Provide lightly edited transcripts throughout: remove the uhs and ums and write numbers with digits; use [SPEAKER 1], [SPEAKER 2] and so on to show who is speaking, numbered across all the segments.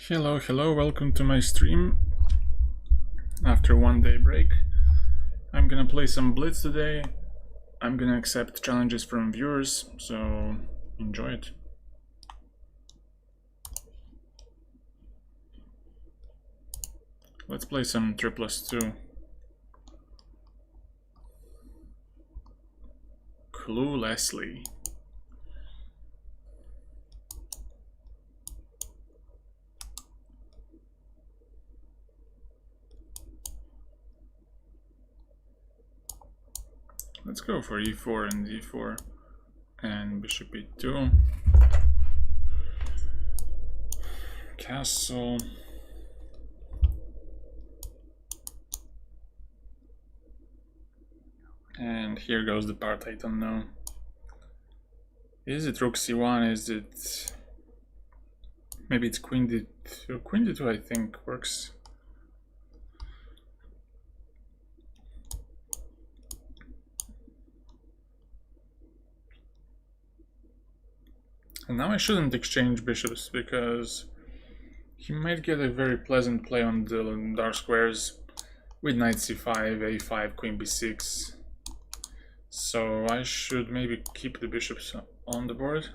[SPEAKER 1] Hello, welcome to my stream. After 1 day break, I'm gonna play some blitz today. I'm gonna accept challenges from viewers, so enjoy it. Let's play some 3+2. Cluelessly. Let's go for e4 and d4 and bishop e2. Castle. And here goes the part I don't know. Is it rook c1? Is it... maybe it's queen d2. Queen d2 I think works. And now I shouldn't exchange bishops because he might get a very pleasant play on the dark squares with knight c5, a5, queen b6. So I should maybe keep the bishops on the board.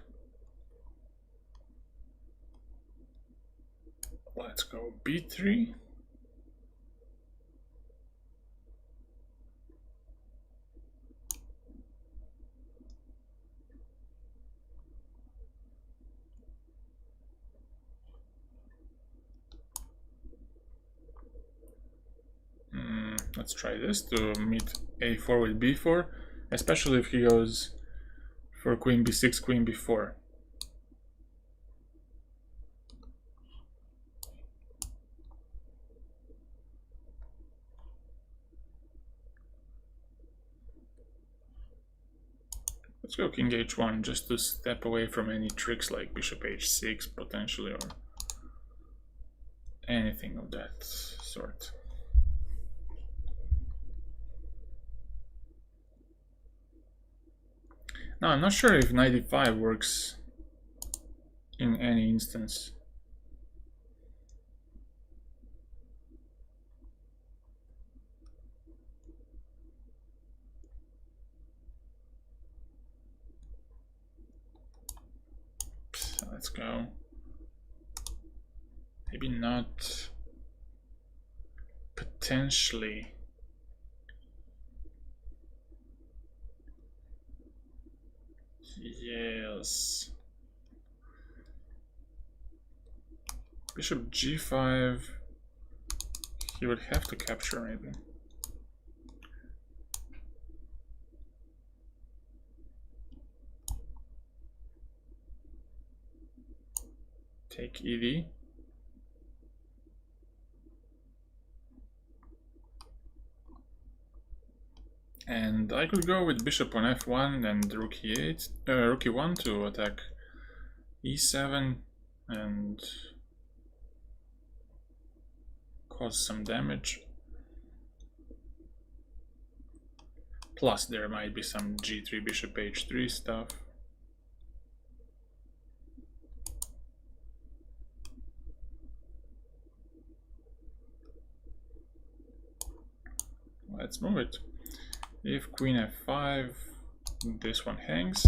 [SPEAKER 1] Let's go b3. Let's try this to meet a4 with b4, especially if he goes for queen b6, queen b4. Let's go king h1 just to step away from any tricks like bishop h6 potentially, or anything of that sort. Now I'm not sure if knight e5 works in any instance. Let's go. Maybe not. Potentially. Yes. Bishop g5. He would have to capture maybe. Take ed. And I could go with bishop on f1 and rook e8, rook e1 to attack e7 and cause some damage. Plus there might be some g3, bishop h3 stuff. Let's move it. If queen f5, this one hangs.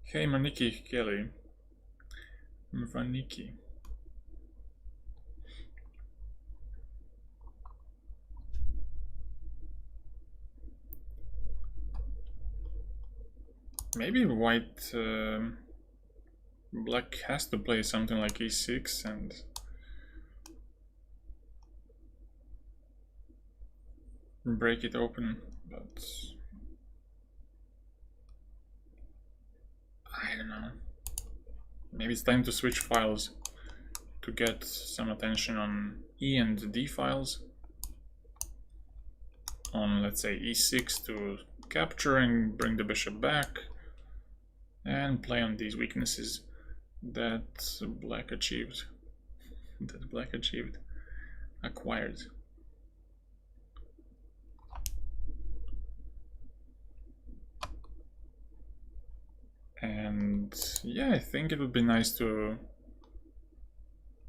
[SPEAKER 1] Hey Maniki Kelly. Mvaniki. Maybe white, black has to play something like e6 and break it open, but I don't know. Maybe it's time to switch files to get some attention on E and D files. On, let's say, e6 to capture and bring the bishop back. and play on these weaknesses that black achieved. Acquired. And yeah, I think it would be nice to...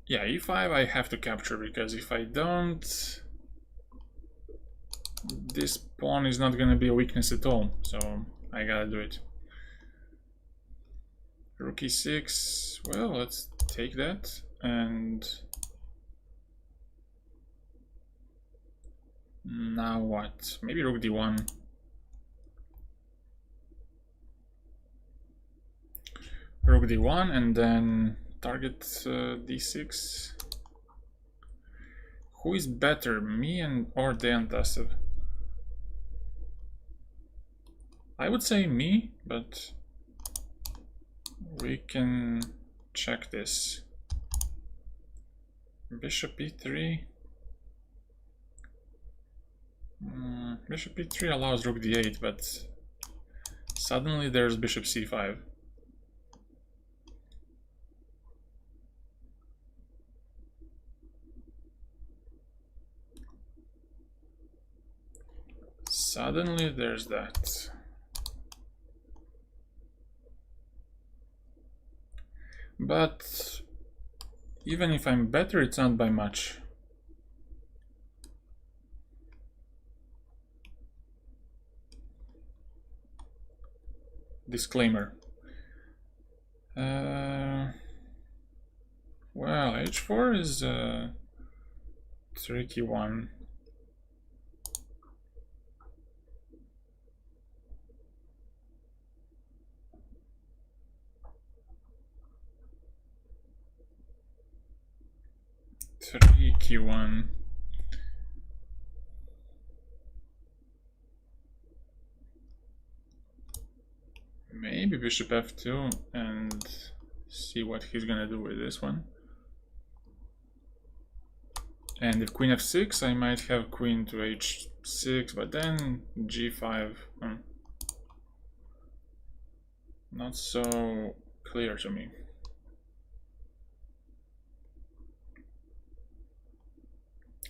[SPEAKER 1] Yeah, e5 I have to capture, because if I don't, this pawn is not gonna be a weakness at all, so I gotta do it. Rook e6, well, let's take that, and now what? Maybe rook d1. Rook d1, and then target d6. Who is better, me or Milan Jocev? I would say me, but we can check this. Bishop e3. Bishop e3 allows rook d8, but suddenly there's bishop c5. Suddenly there's that. But even if I'm better, it's not by much. Disclaimer. Well, h4 is a tricky one. Tricky one. Maybe bishop f2 and see what he's gonna do with this one. And if queen f6, I might have queen to h6, but then g5. Not so clear to me.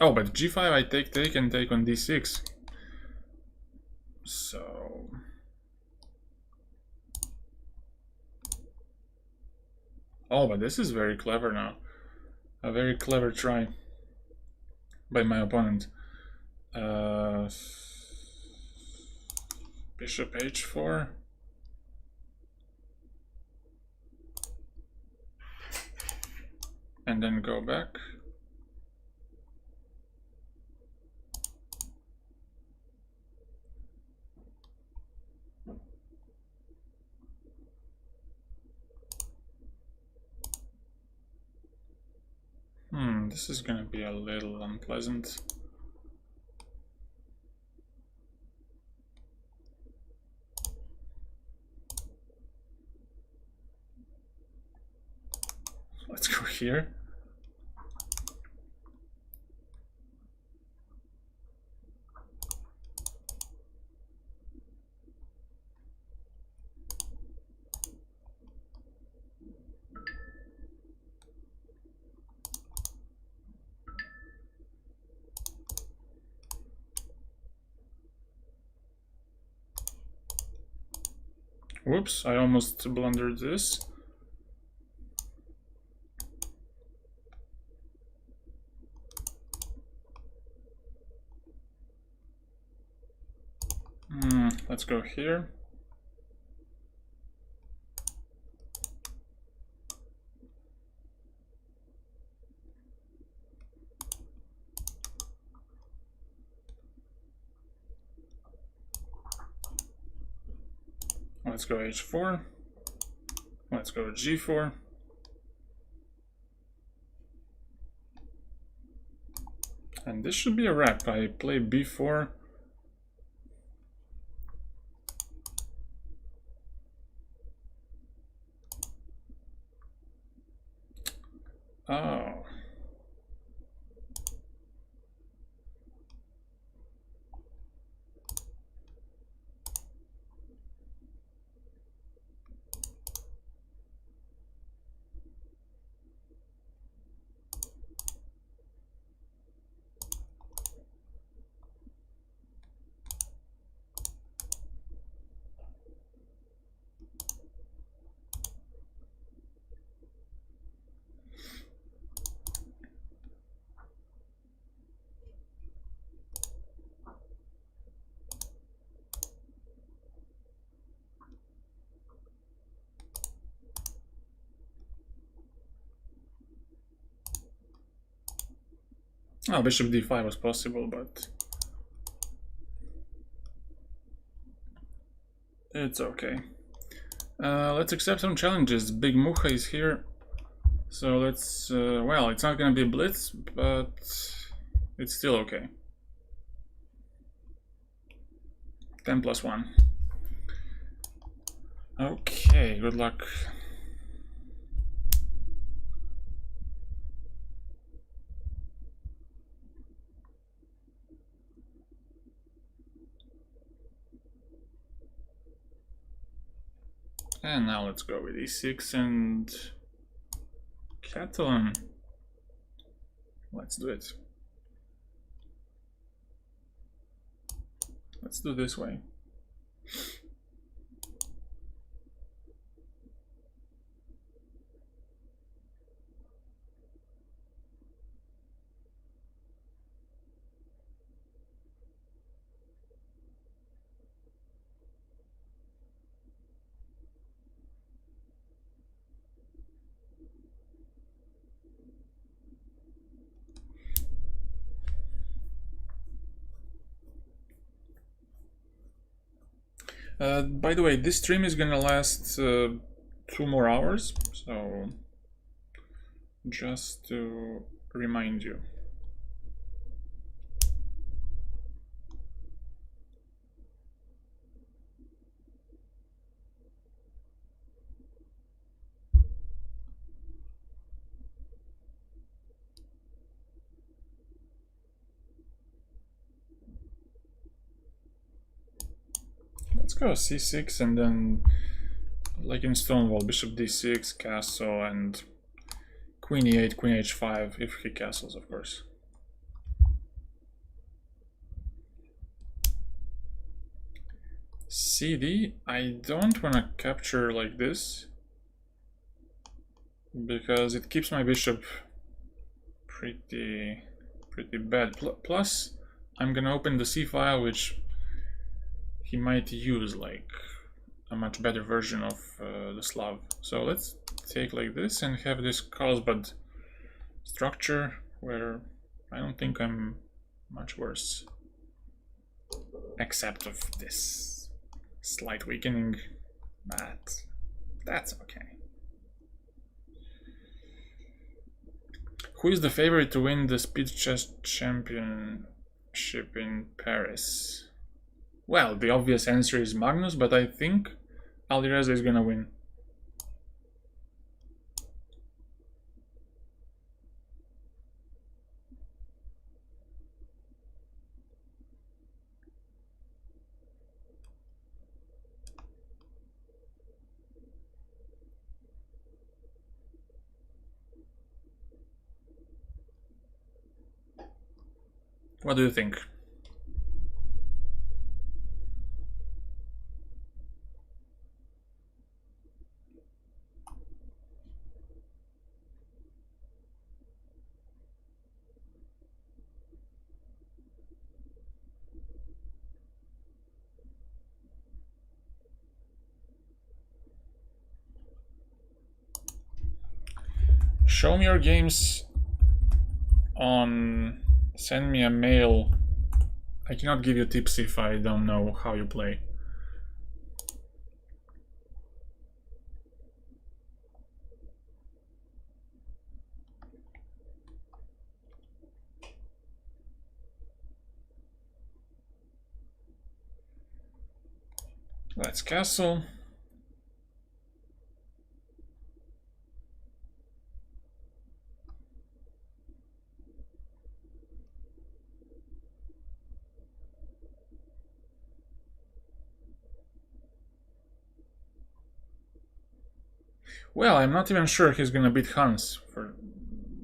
[SPEAKER 1] Oh, but g5 I take and take on d6. So... Oh, but this is very clever now. A very clever try by my opponent. Bishop h4. And then go back. This is gonna be a little unpleasant. Let's go here. Whoops, I almost blundered this. Let's go here. Let's go h4. Let's go g4. And this should be a wrap. I play b4. Oh. Oh, bishop d5 was possible, but it's okay. Let's accept some challenges. Big Mucha is here. So let's, well, it's not gonna be blitz, but it's still okay. 10+1. Okay, good luck. And now let's go with e6 and Catalan. Let's do it. Let's do this way. By the way, this stream is gonna last 2 more hours, so just to remind you. Let's go c6 and then, like in Stonewall, bishop d6, castle, and queen e8, queen h5, if he castles, of course. cd, I don't want to capture like this, because it keeps my bishop pretty bad. Plus, I'm gonna open the c file, which he might use like a much better version of the Slav. So let's take like this and have this Carlsbad structure where I don't think I'm much worse, except of this slight weakening, but that's okay. Who is the favorite to win the Speed Chess Championship in Paris? Well, the obvious answer is Magnus, but I think Alireza is gonna win. What do you think? Show me your games on... Send me a mail. I cannot give you tips if I don't know how you play. Let's castle. Well, I'm not even sure he's gonna beat Hans,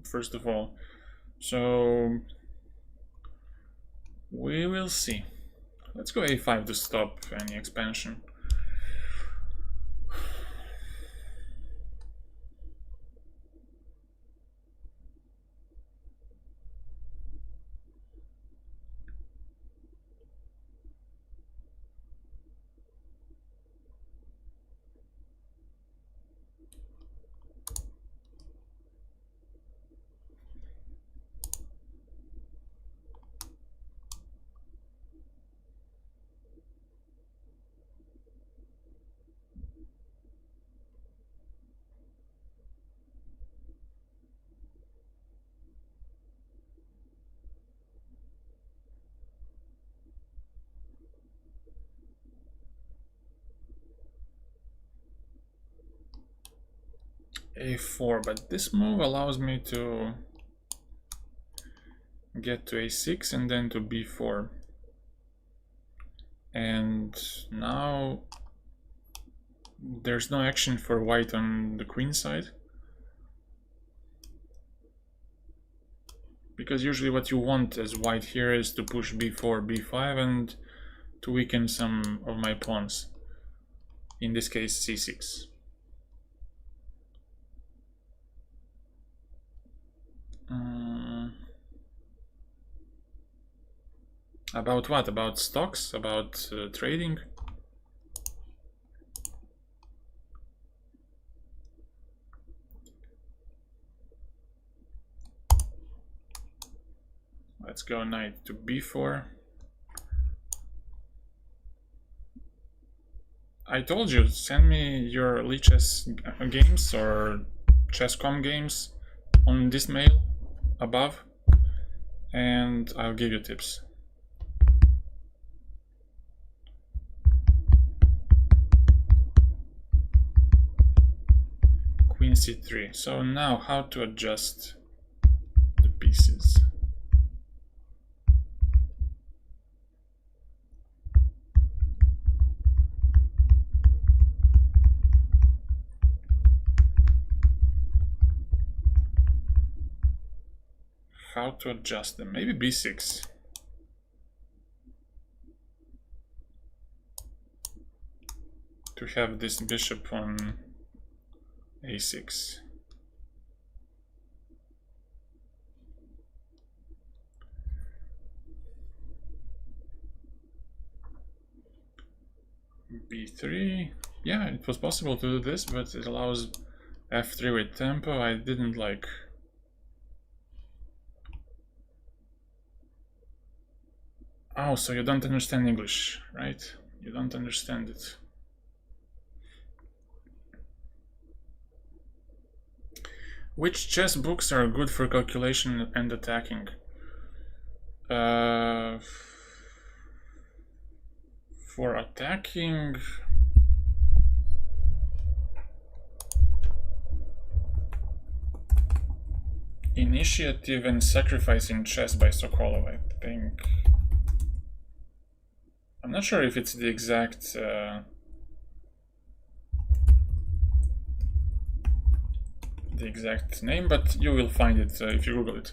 [SPEAKER 1] first of all. So we will see. Let's go a5 to stop any expansion. a4, but this move allows me to get to a6 and then to b4. And now there's no action for white on the queen side, because usually what you want as white here is to push b4, b5 and to weaken some of my pawns, in this case c6. About what? About stocks? About trading? Let's go knight to b4. I told you, send me your Chess games or Chess.com games on this mail above, and I'll give you tips. Queen c3. So now how to adjust the pieces. How to adjust them? Maybe b6. To have this bishop on a6. b3. Yeah, it was possible to do this, but it allows f3 with tempo. I didn't like. Oh, so you don't understand English, right? You don't understand it. Which chess books are good for calculation and attacking? For attacking, Initiative and Sacrificing Chess by Sokolov, I think. I'm not sure if it's the exact name, but you will find it if you Google it.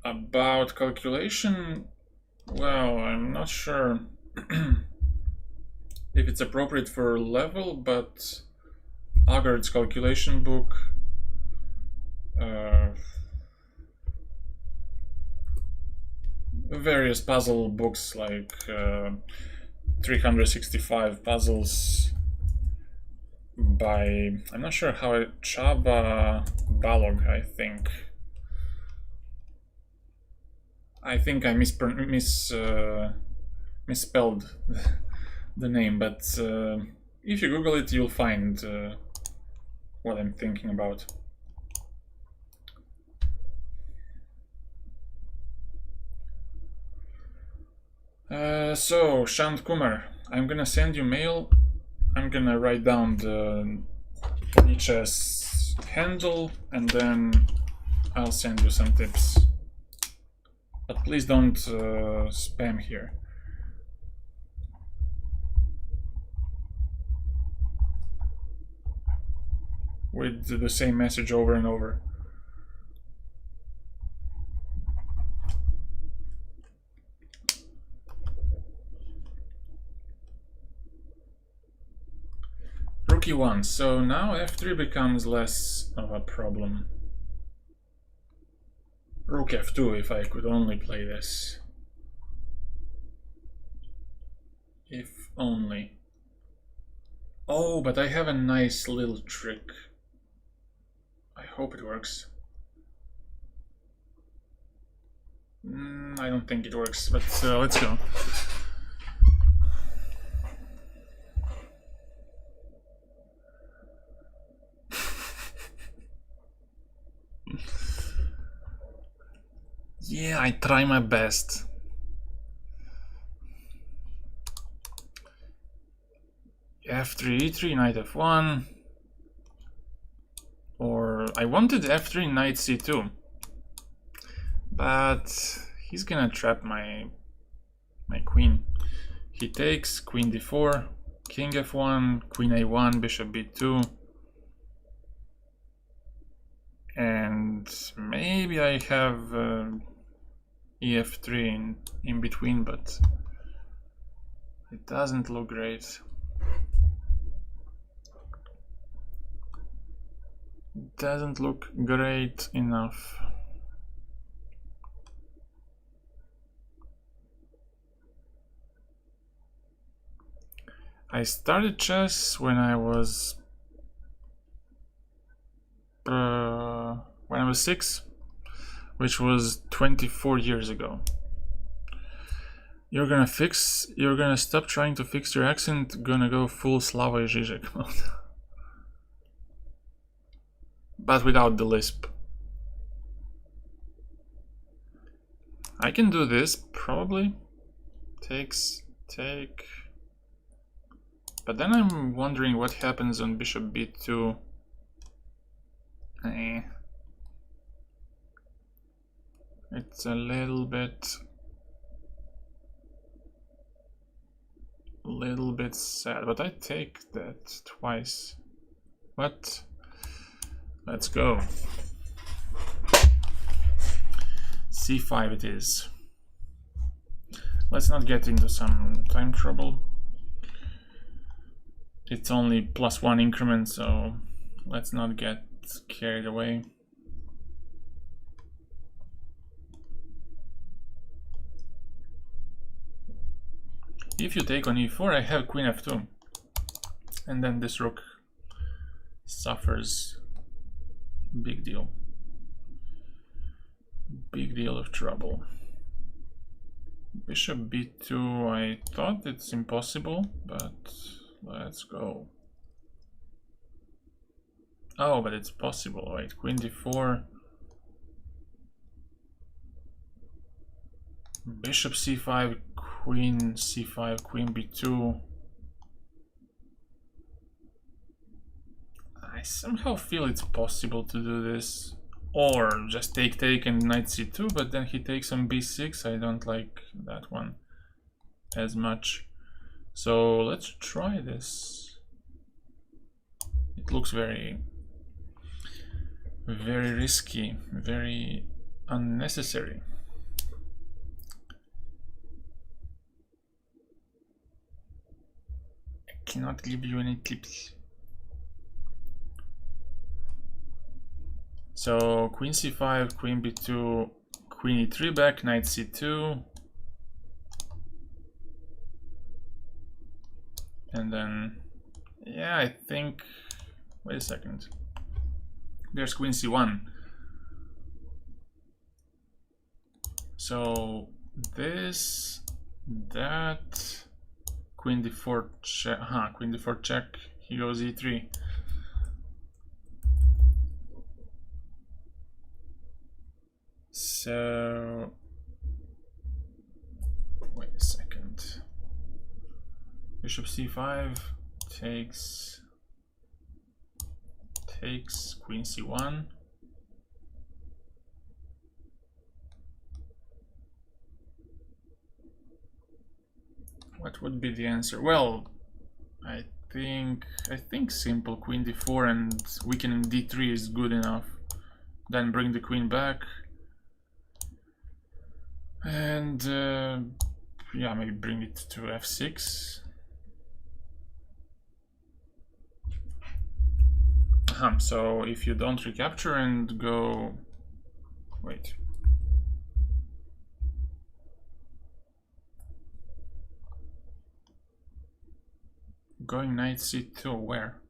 [SPEAKER 1] About calculation, well, I'm not sure if it's appropriate for level, but Agard's calculation book, various puzzle books like 365 puzzles by, I'm not sure how Chaba Balog, I think I misspelled the name, but if you Google it, you'll find what I'm thinking about. So, Shant Kumar, I'm gonna send you mail. I'm gonna write down the chess handle and then I'll send you some tips. But please don't spam here. With the same message over and over. Rook e1, so now f3 becomes less of a problem. Rook f2, if I could only play this. If only. Oh, but I have a nice little trick. I hope it works. I don't think it works, but let's go. Yeah, I try my best. F3, E3, knight f1. I wanted f3, knight c2, but he's gonna trap my queen. He takes queen d4, king f1, queen a1, bishop b2, and maybe I have ef3 in between, but it doesn't look great. It doesn't look great enough. I started chess when I was 6, which was 24 years ago. You're gonna stop trying to fix your accent, gonna go full Slavoj Žižek mode. But without the lisp. I can do this, probably. Take. But then I'm wondering what happens on bishop b2. It's a little bit sad, but I take that twice. What? Let's go. c5 it is. Let's not get into some time trouble. It's only +1 increment, so let's not get carried away. If you take on e4, I have queen f2, and then this rook suffers. Big deal. Big deal of trouble. Bishop b2, I thought it's impossible, but let's go. Oh, but it's possible. Wait, queen d4. Bishop c5, queen c5, queen b2. I somehow feel it's possible to do this. Or just take and knight c2, but then he takes on b6. I don't like that one as much. So let's try this. It looks very risky, very unnecessary. I cannot give you any tips. So queen c5, queen b2, queen e3 back, knight c2. And then, yeah, I think, wait a second. There's queen c1. So this, that, queen d4 check, queen d4 check, he goes e3. So, wait a second. Bishop c5 takes queen c1. What would be the answer? Well, I think simple queen d4 and weakening d3 is good enough. Then bring the queen back. And yeah, maybe bring it to f6. So if you don't recapture and go, wait. Going knight c2, where?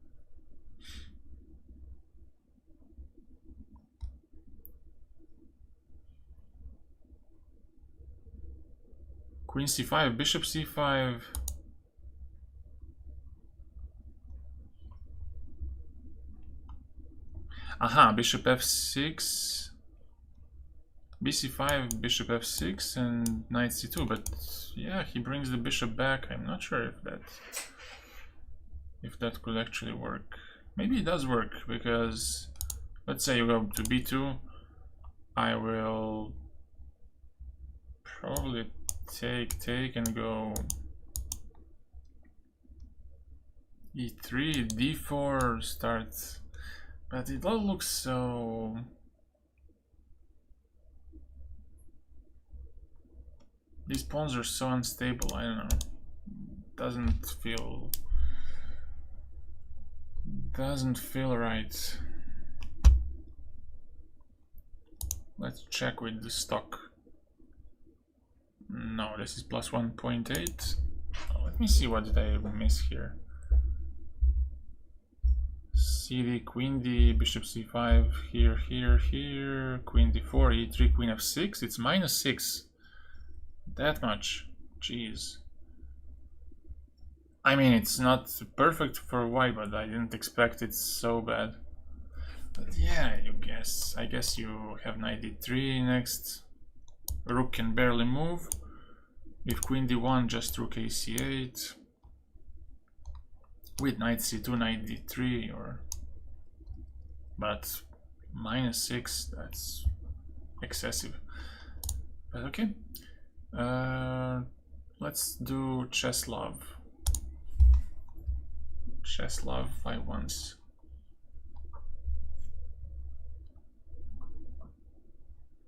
[SPEAKER 1] Queen c5, bishop c5. Bishop f6, bc5, bishop f6, and knight c2. But yeah, he brings the bishop back. I'm not sure if that could actually work. Maybe it does work, because Let's say you go to b2. I will probably take and go e3, d4 starts, but it all looks so... These pawns are so unstable, I don't know. Doesn't feel right. Let's check with the stock. No, this is plus 1.8. Let me see, what did I miss here? CD, queen d, bishop c5, here, queen d4, e3, queen f6. It's -6. That much. Jeez. I mean, it's not perfect for white, but I didn't expect it so bad. But yeah, I guess you have knight d3 next. Rook can barely move. With queen d1, just rook ac8. With knight c2, knight d3, or... But -6, that's excessive. But okay. Let's do Chessbook. Chessbook 5 once.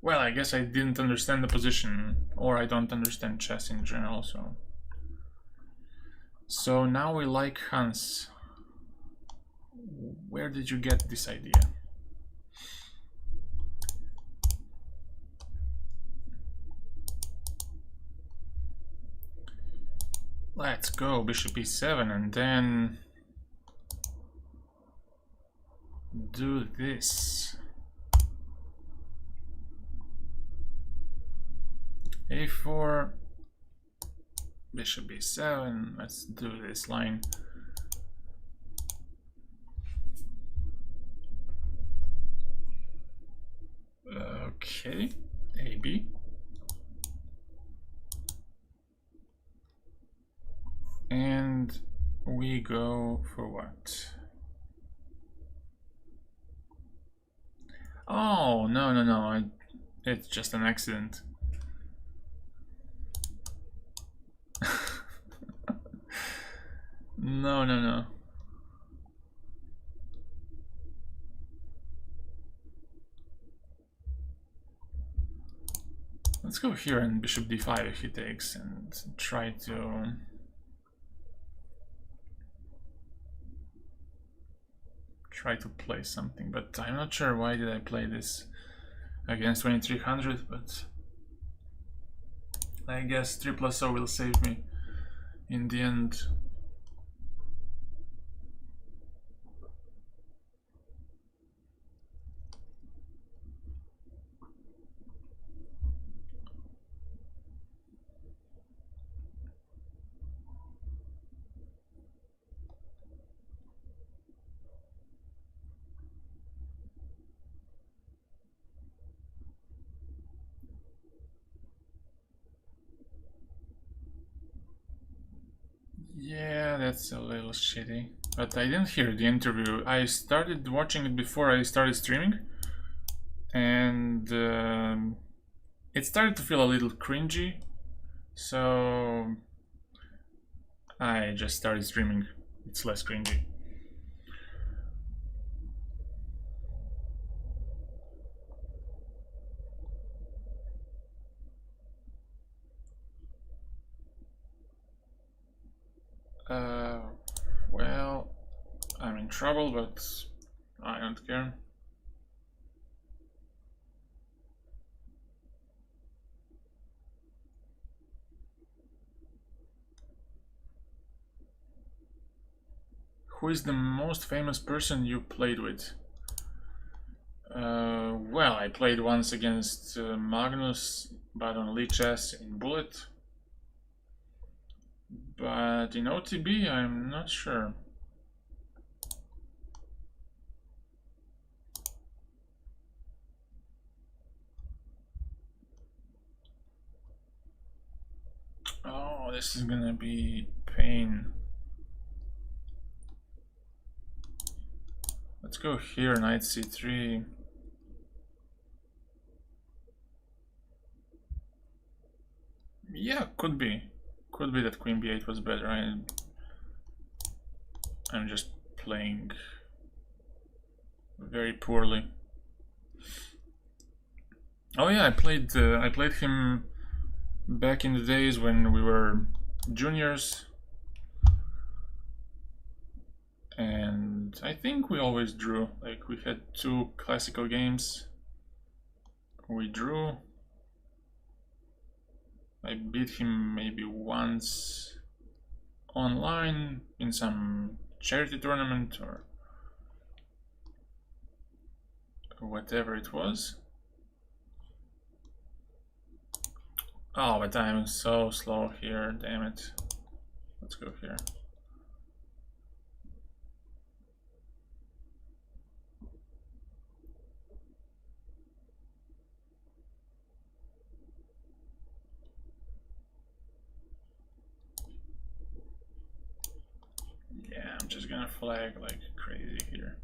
[SPEAKER 1] Well, I guess I didn't understand the position, or I don't understand chess in general, so... So now we like Hans. Where did you get this idea? Let's go bishop e7 and then do this. a4, bishop e7, let's do this line. Okay, ab. And we go for what? Oh, no, it's just an accident. No. Let's go here and bishop d5 if he takes and try to... play something, but I'm not sure why did I play this against 2300, but I guess 3+0 will save me in the end. Yeah, that's a little shitty. But I didn't hear the interview. I started watching it before I started streaming. And it started to feel a little cringy. So I just started streaming. It's less cringy. Well, I'm in trouble, but I don't care. Who is the most famous person you played with? Well, I played once against Magnus, but on Chess in Bullet. But in OTB, I'm not sure. Oh, this is gonna be pain. But Let's go here, knight c3. Yeah, could be. Could be that queen b8 was better. I'm just playing very poorly. Oh yeah, I played him back in the days when we were juniors, and I think we always drew. Like, we had 2 classical games. We drew. I beat him maybe once online in some charity tournament or whatever it was. Oh, but I'm so slow here, damn it. Let's go here. Yeah, I'm just gonna flag like crazy here.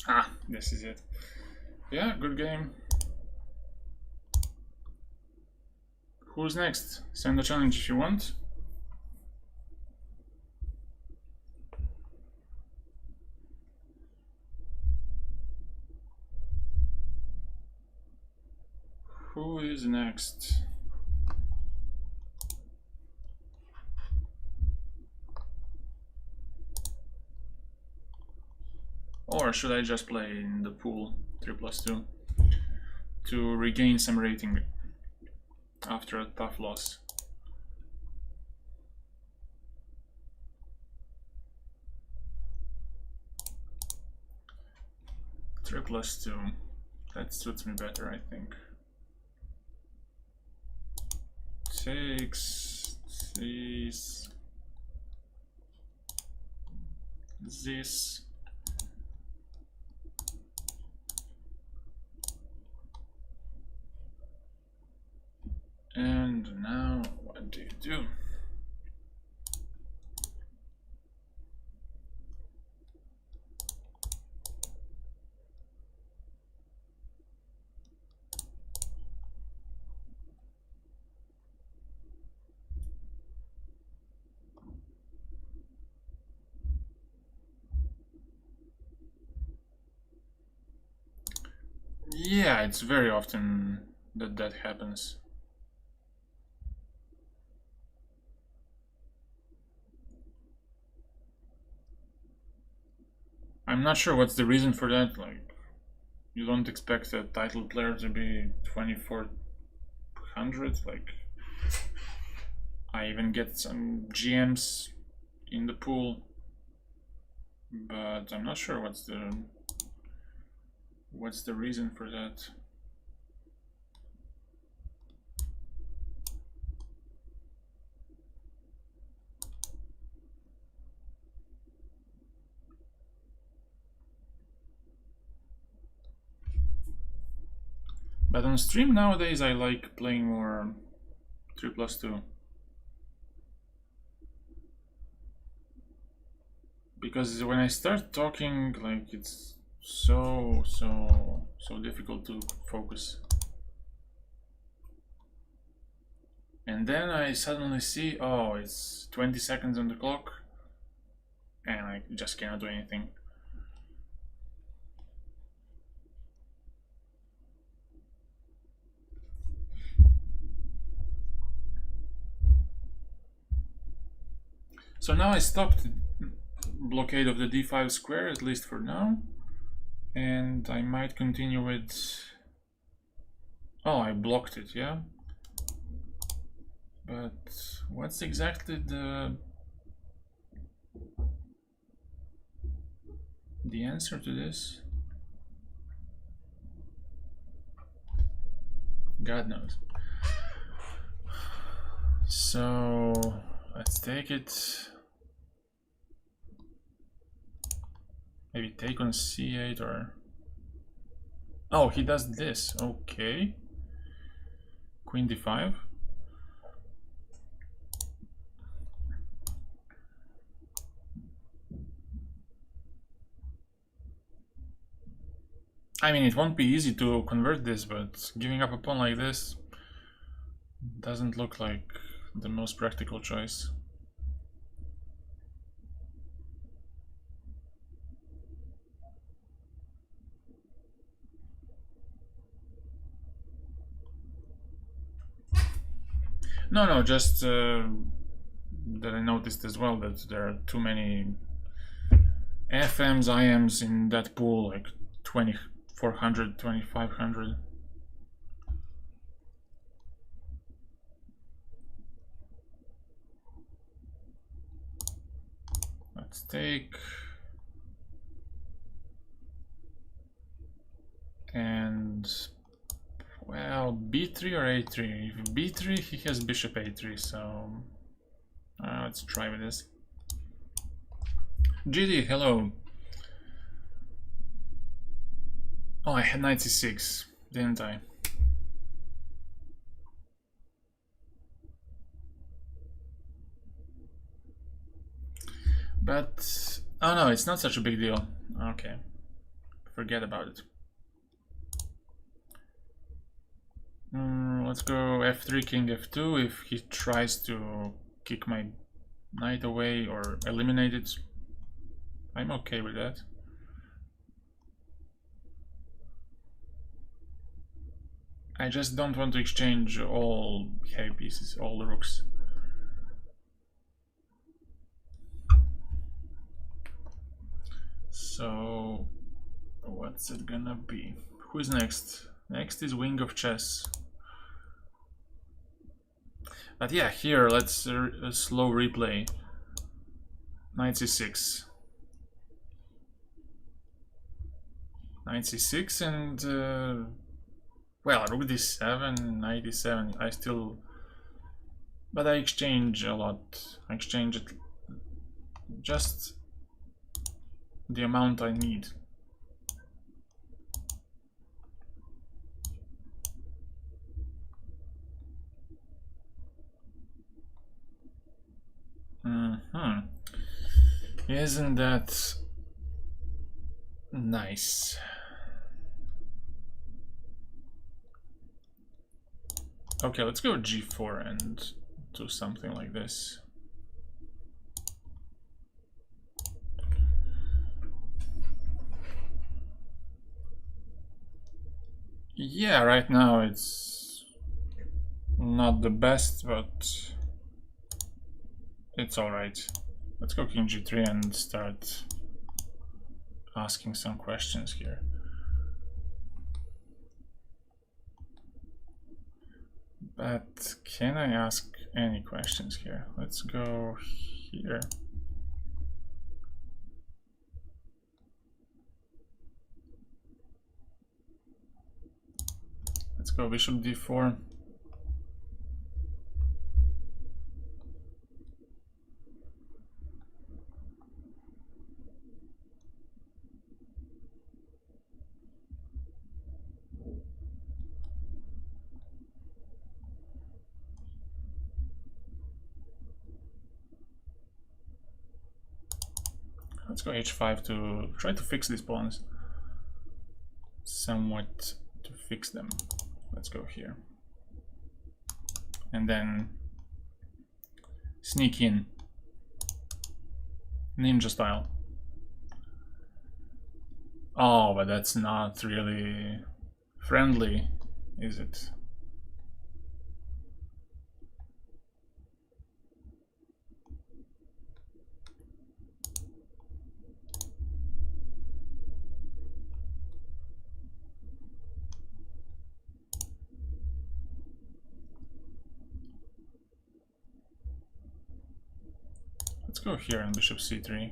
[SPEAKER 1] Ah, this is it. Yeah, good game. Who's next? Send a challenge if you want. Who is next? Or should I just play in the pool 3+2 to regain some rating after a tough loss? Three plus two. That suits me better, I think. Takes this. And now, what do you do? Yeah, it's very often that happens. I'm not sure what's the reason for that. Like, you don't expect a title player to be 2400. Like, I even get some GMs in the pool, but I'm not sure what's the reason for that. But on stream nowadays, I like playing more 3+2. Because when I start talking, like, it's so difficult to focus. And then I suddenly see, oh, it's 20 seconds on the clock, and I just cannot do anything. So now I stopped blockade of the d5 square, at least for now. And I might continue with... Oh, I blocked it, yeah? But what's exactly the answer to this? God knows. So let's take it. Maybe take on c8 or... Oh, he does this. Okay. Queen d5. I mean, it won't be easy to convert this, but giving up a pawn like this doesn't look like the most practical choice. No, just that I noticed as well that there are too many FMs, IMs in that pool, like 2400, 2500. Let's take... And... Well, b3 or a3? If b3, he has bishop a3, so... let's try with this. GD, hello. Oh, I had knight c6, didn't I? But... Oh no, it's not such a big deal. Okay. Forget about it. Let's go f3, king f2. If he tries to kick my knight away or eliminate it, I'm okay with that. I just don't want to exchange all heavy pieces, all the rooks. So, what's it gonna be? Who's next? Next is Wing of Chess. But yeah, here, let's a slow replay. Knight c6. Knight c6 and... well, rook d7, knight d7, I still... But I exchange a lot. I exchange it just the amount I need. Isn't that nice? Okay, let's go g4 and do something like this. Yeah, right now it's not the best, but it's alright. Let's go king g3 and start asking some questions here. But can I ask any questions here? Let's go here. Let's go bishop d4. Let's go h5 to try to fix these pawns. Somewhat to fix them. Let's go here. And then sneak in. Ninja style. Oh, but that's not really friendly, is it? go here and bishop c3.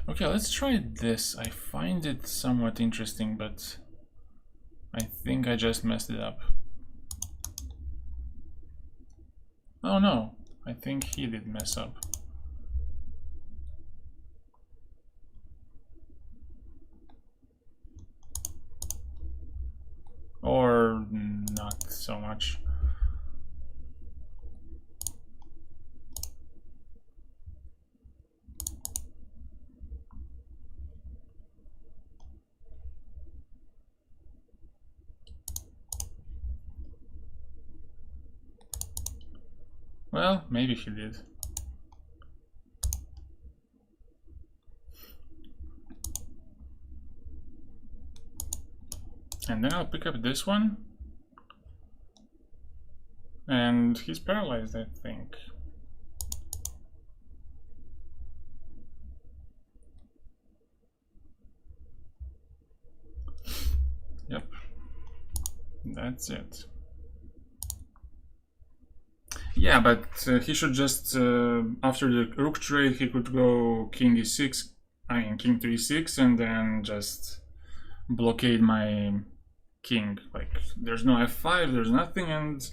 [SPEAKER 1] Okay, let's try this. I find it somewhat interesting, but I think I just messed it up. Oh no, I think he did mess up. Or not so much. Well, maybe he did. And then I'll pick up this one. And he's paralyzed, I think. Yep. That's it. Yeah, but he should just, after the rook trade, he could go king e6, I mean king to e6, and then just blockade my king. Like, there's no f5, there's nothing, and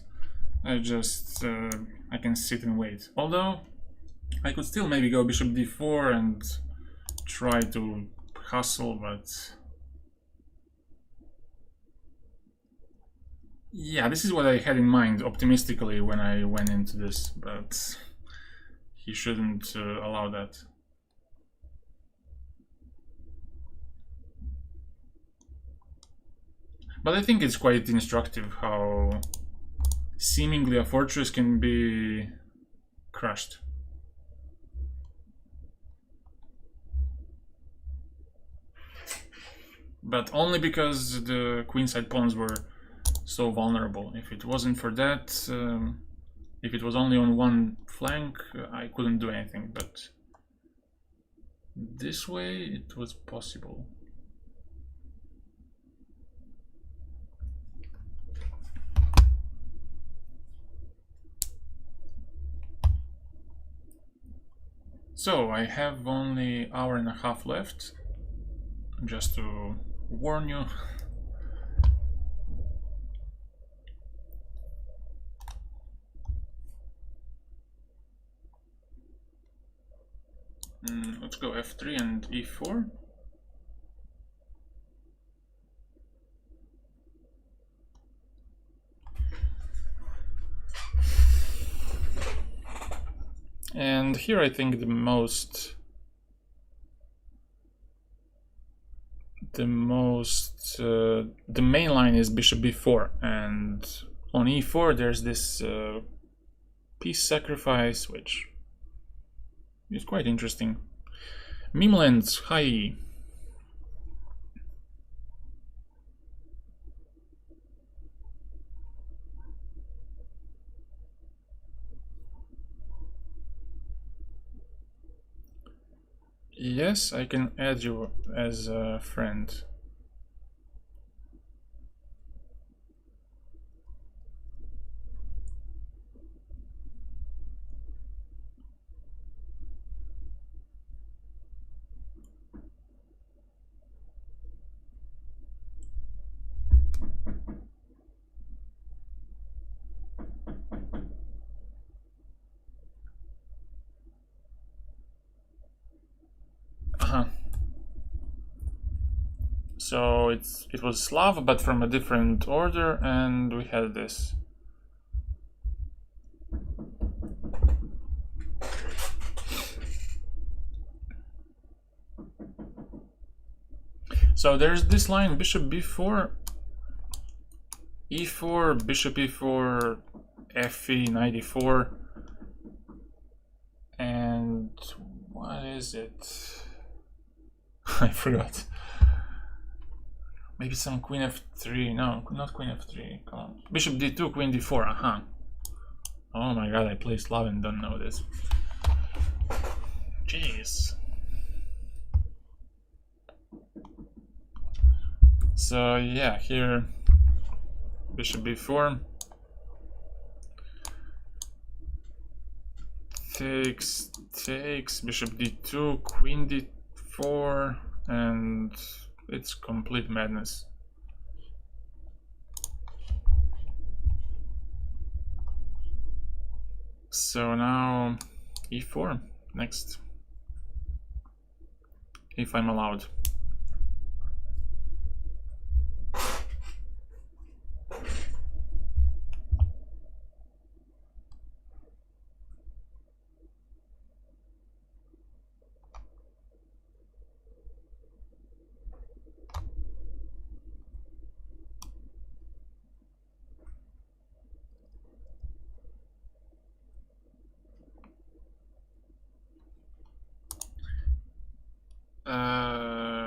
[SPEAKER 1] I just, I can sit and wait. Although, I could still maybe go bishop d4 and try to hustle, but... Yeah, this is what I had in mind optimistically when I went into this, but he shouldn't allow that. But I think it's quite instructive how seemingly a fortress can be crushed. But only because the queenside pawns were so vulnerable. If it wasn't for that, if it was only on one flank, I couldn't do anything, but this way it was possible. So I have only hour and a half left, just to warn you. Let's go f3 and e4. And here I think the main line is bishop b4, and on e4 there's this piece sacrifice, which is quite interesting. Mimland, hi. Yes, I can add you as a friend. So it was Slav, but from a different order, and we had this. So there's this line: bishop b4, e4, bishop e4, Fe, knight e4. And what is it? I forgot. Maybe some queen f3. No, not queen f3. Come on. Bishop d2, queen d4. Uh-huh. Oh my god, I play Slav and don't know this. Jeez. So yeah, here bishop b4 takes, bishop d2, queen d4, and it's complete madness. So now e4 next, if I'm allowed.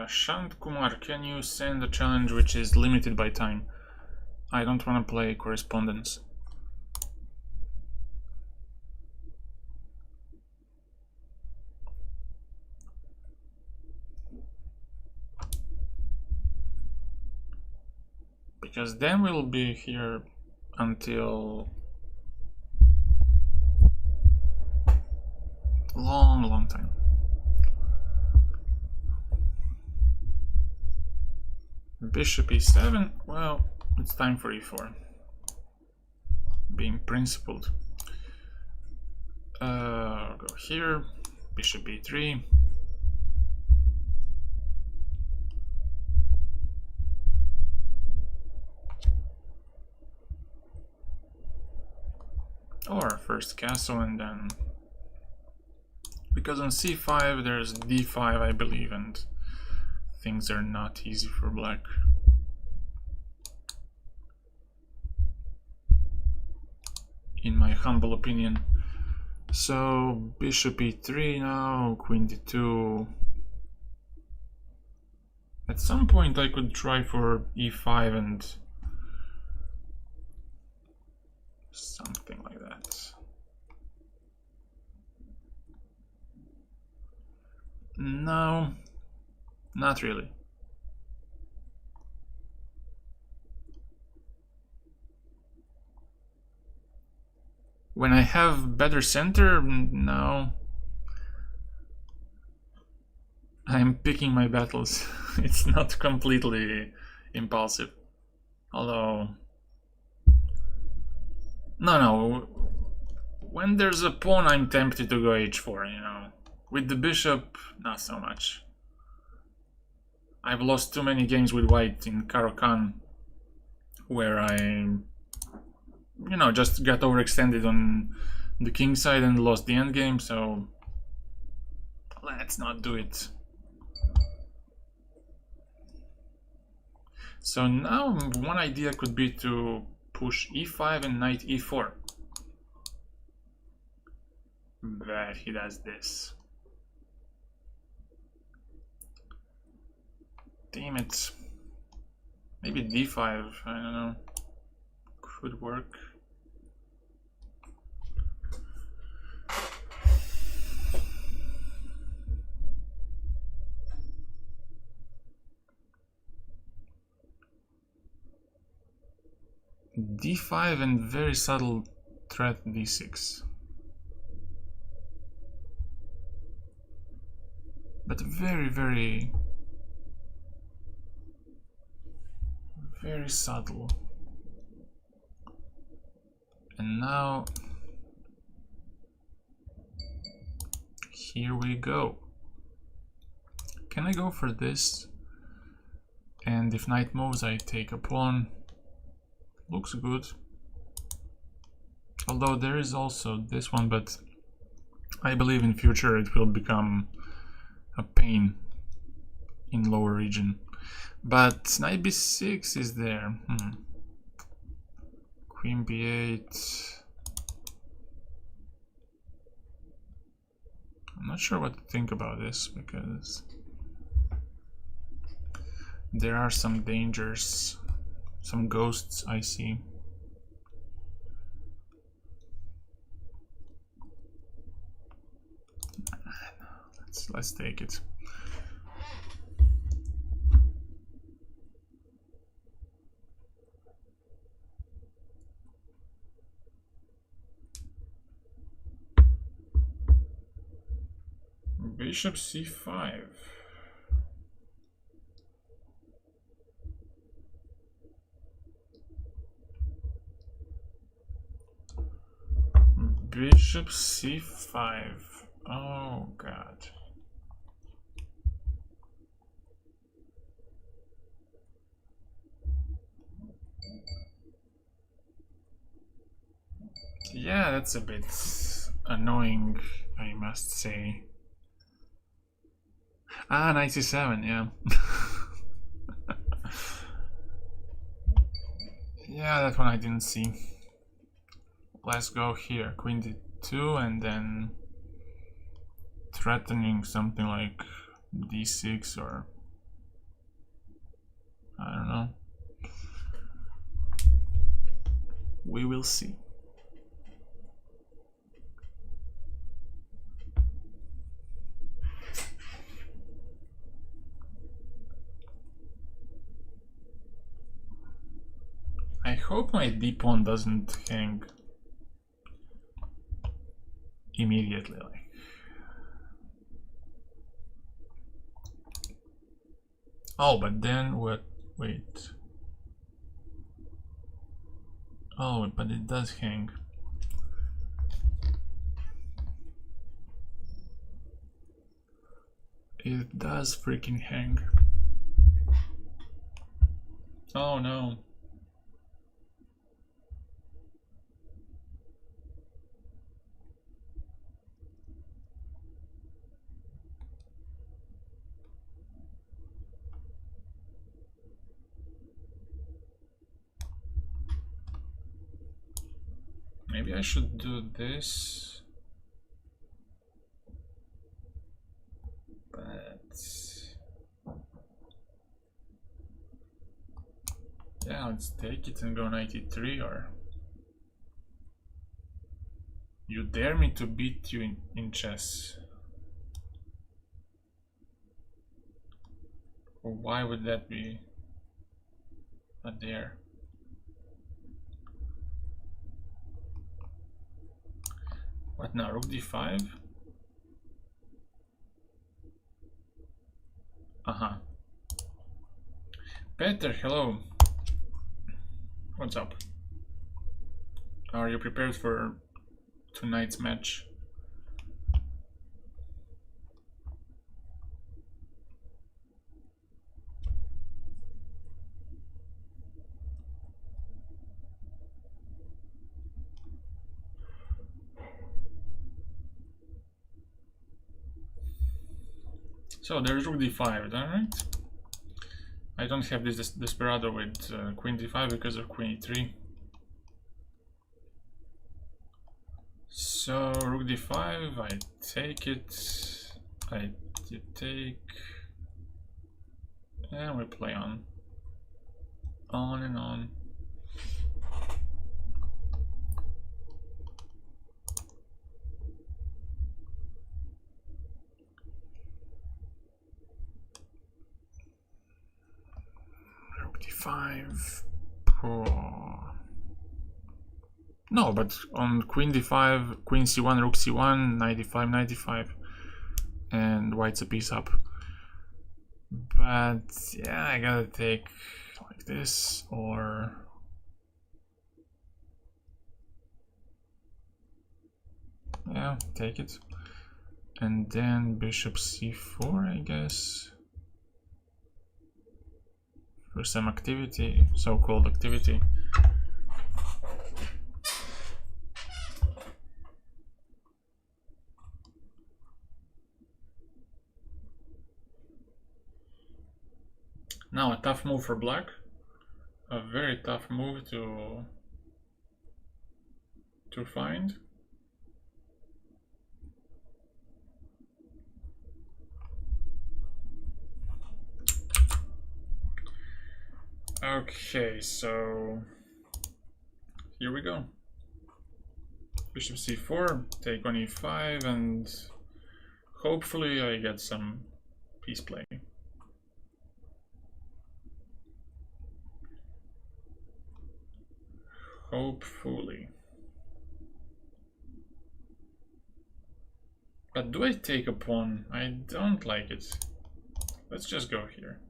[SPEAKER 1] Shant Kumar, can you send a challenge which is limited by time? I don't want to play correspondence. Because then we'll be here until long time. Bishop e7, well, it's time for e4. Being principled. Go here, bishop b3. Or first castle and then... Because on c5 there's d5, I believe, and things are not easy for black. In my humble opinion. So bishop e3 now, queen d2. At some point I could try for e5 and something like that. No, not really. When I have better center, no. I'm picking my battles. It's not completely impulsive. Although... No. When there's a pawn, I'm tempted to go h4, you know. With the bishop, not so much. I've lost too many games with white in Caro-Kann, where I, you know, just got overextended on the king side and lost the endgame, so let's not do it. So now one idea could be to push e5 and knight e4. But he does this. Damn it. Maybe d5, I don't know. Could work. d5 and very subtle threat d6. But very subtle. And now here we go. Can I go for this? And if knight moves, I take a pawn. Looks good. Although there is also this one, but I believe in future it will become a pain in lower region. But knight b6 is there. Queen b8. I'm not sure what to think about this because there are some dangers, some ghosts I see. Let's take it. Bishop c5. Bishop c5. Oh god. Yeah, that's a bit annoying, I must say. Ah, 97, yeah. Yeah, that one I didn't see. Let's go here, queen d2, and then threatening something like d6 or I don't know. We will see. I hope my d-pawn doesn't hang immediately. Oh, but then what? Wait. Oh, but it does hang. It does freaking hang. Oh no. Maybe I should do this. But yeah, let's take it and go 93 or you dare me to beat you in chess. Or why would that be a dare? What now, rook d5? Uh-huh. Peter, hello. What's up? Are you prepared for tonight's match? So there's rook d5, alright? I don't have this desperado with queen d5 because of queen e3. So rook d5, I take it, I take, and we play on and on. Rook d5. Oh. No, but on queen d5, queen c1, rook c1, 95, 95, and white's a piece up. But yeah, I gotta take like this, or yeah, take it, and then bishop c4, I guess, for some activity, so-called activity. Now a tough move for black, a very tough move to find. Okay, so here we go. Bishop c4, take on e5, and hopefully I get some piece play. Hopefully. But do I take a pawn? I don't like it. Let's just go here.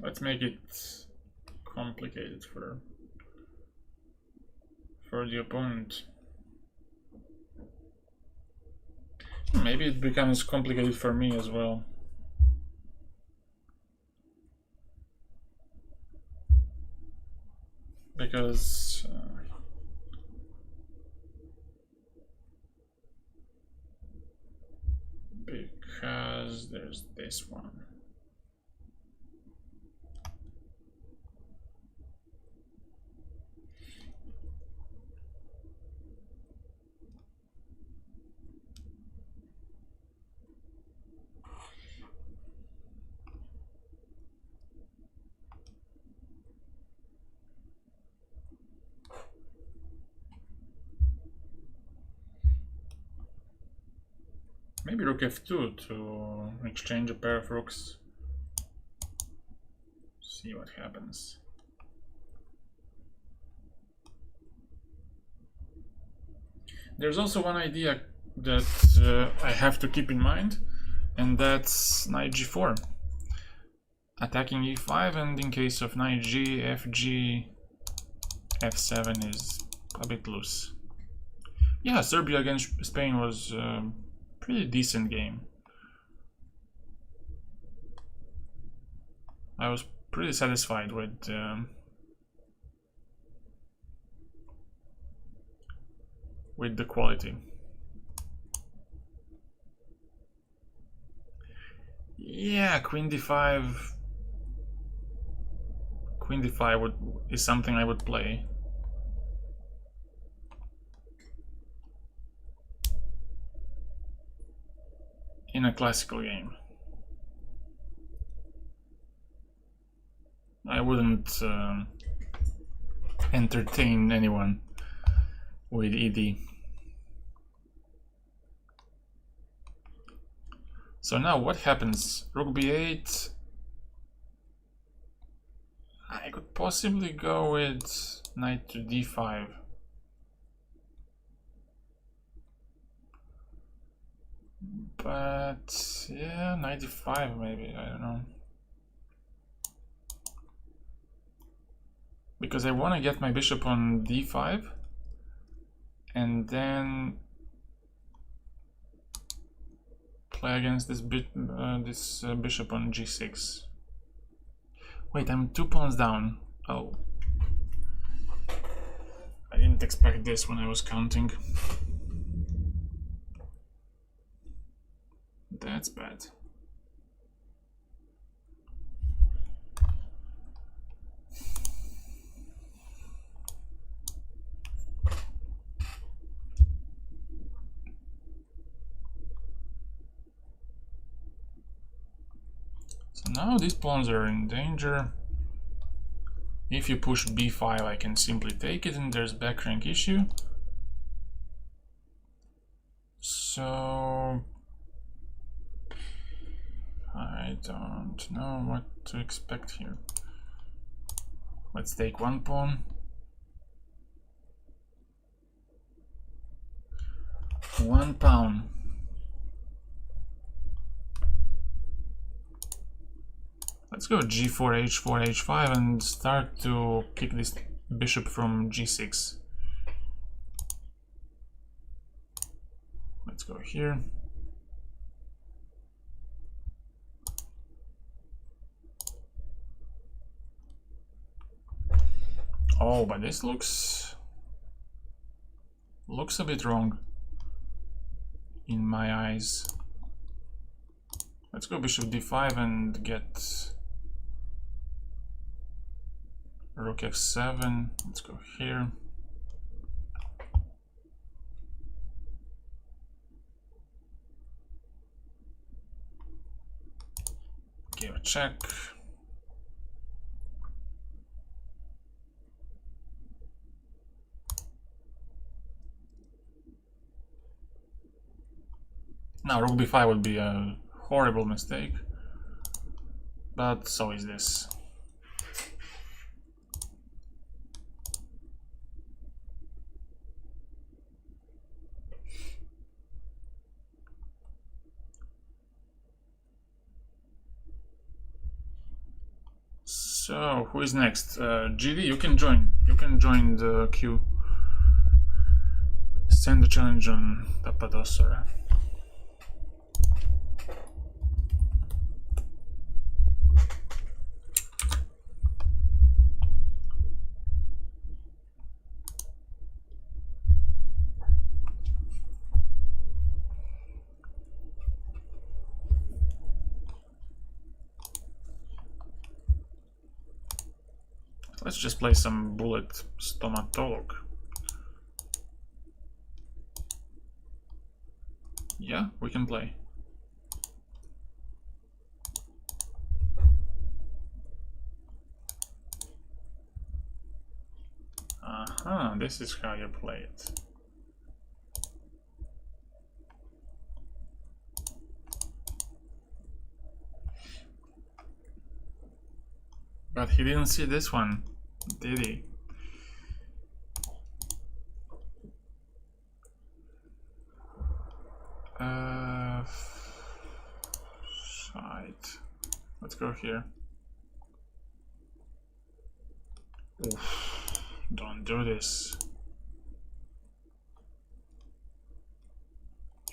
[SPEAKER 1] Let's make it complicated for the opponent. Maybe it becomes complicated for me as well. Because there's this one. Maybe rook f2 to exchange a pair of rooks. See what happens. There's also one idea that I have to keep in mind, and that's knight g4. Attacking e5, and in case of knight g, fg, f7 is a bit loose. Yeah, Serbia against Spain was a pretty decent game. I was pretty satisfied with the quality. Yeah, queen d5. Queen d5 is something I would play. In a classical game. I wouldn't entertain anyone with ED. So now what happens? Rook b8. I could possibly go with knight to d5. But yeah, knight d5 maybe, I don't know. Because I want to get my bishop on d5 and then play against this bishop on g6. Wait, I'm 2 pawns down. Oh. I didn't expect this when I was counting. That's bad. So now these pawns are in danger. If you push b5, I can simply take it, and there's back rank issue. So I don't know what to expect here. Let's take one pawn. One pawn. Let's go g4, h4, h5 and start to kick this bishop from g6. Let's go here. Oh, but this looks a bit wrong in my eyes. Let's go bishop d5 and get rook f7. Let's go here. check. Now rook b5 would be a horrible mistake, but so is this. So who is next? GD, you can join. You can join the queue. Send the challenge on Papadosora. Let's just play some bullet stomatolog. Yeah, we can play. Aha, this is how you play it. But he didn't see this one, did he? Shite. Let's go here. Oof, don't do this.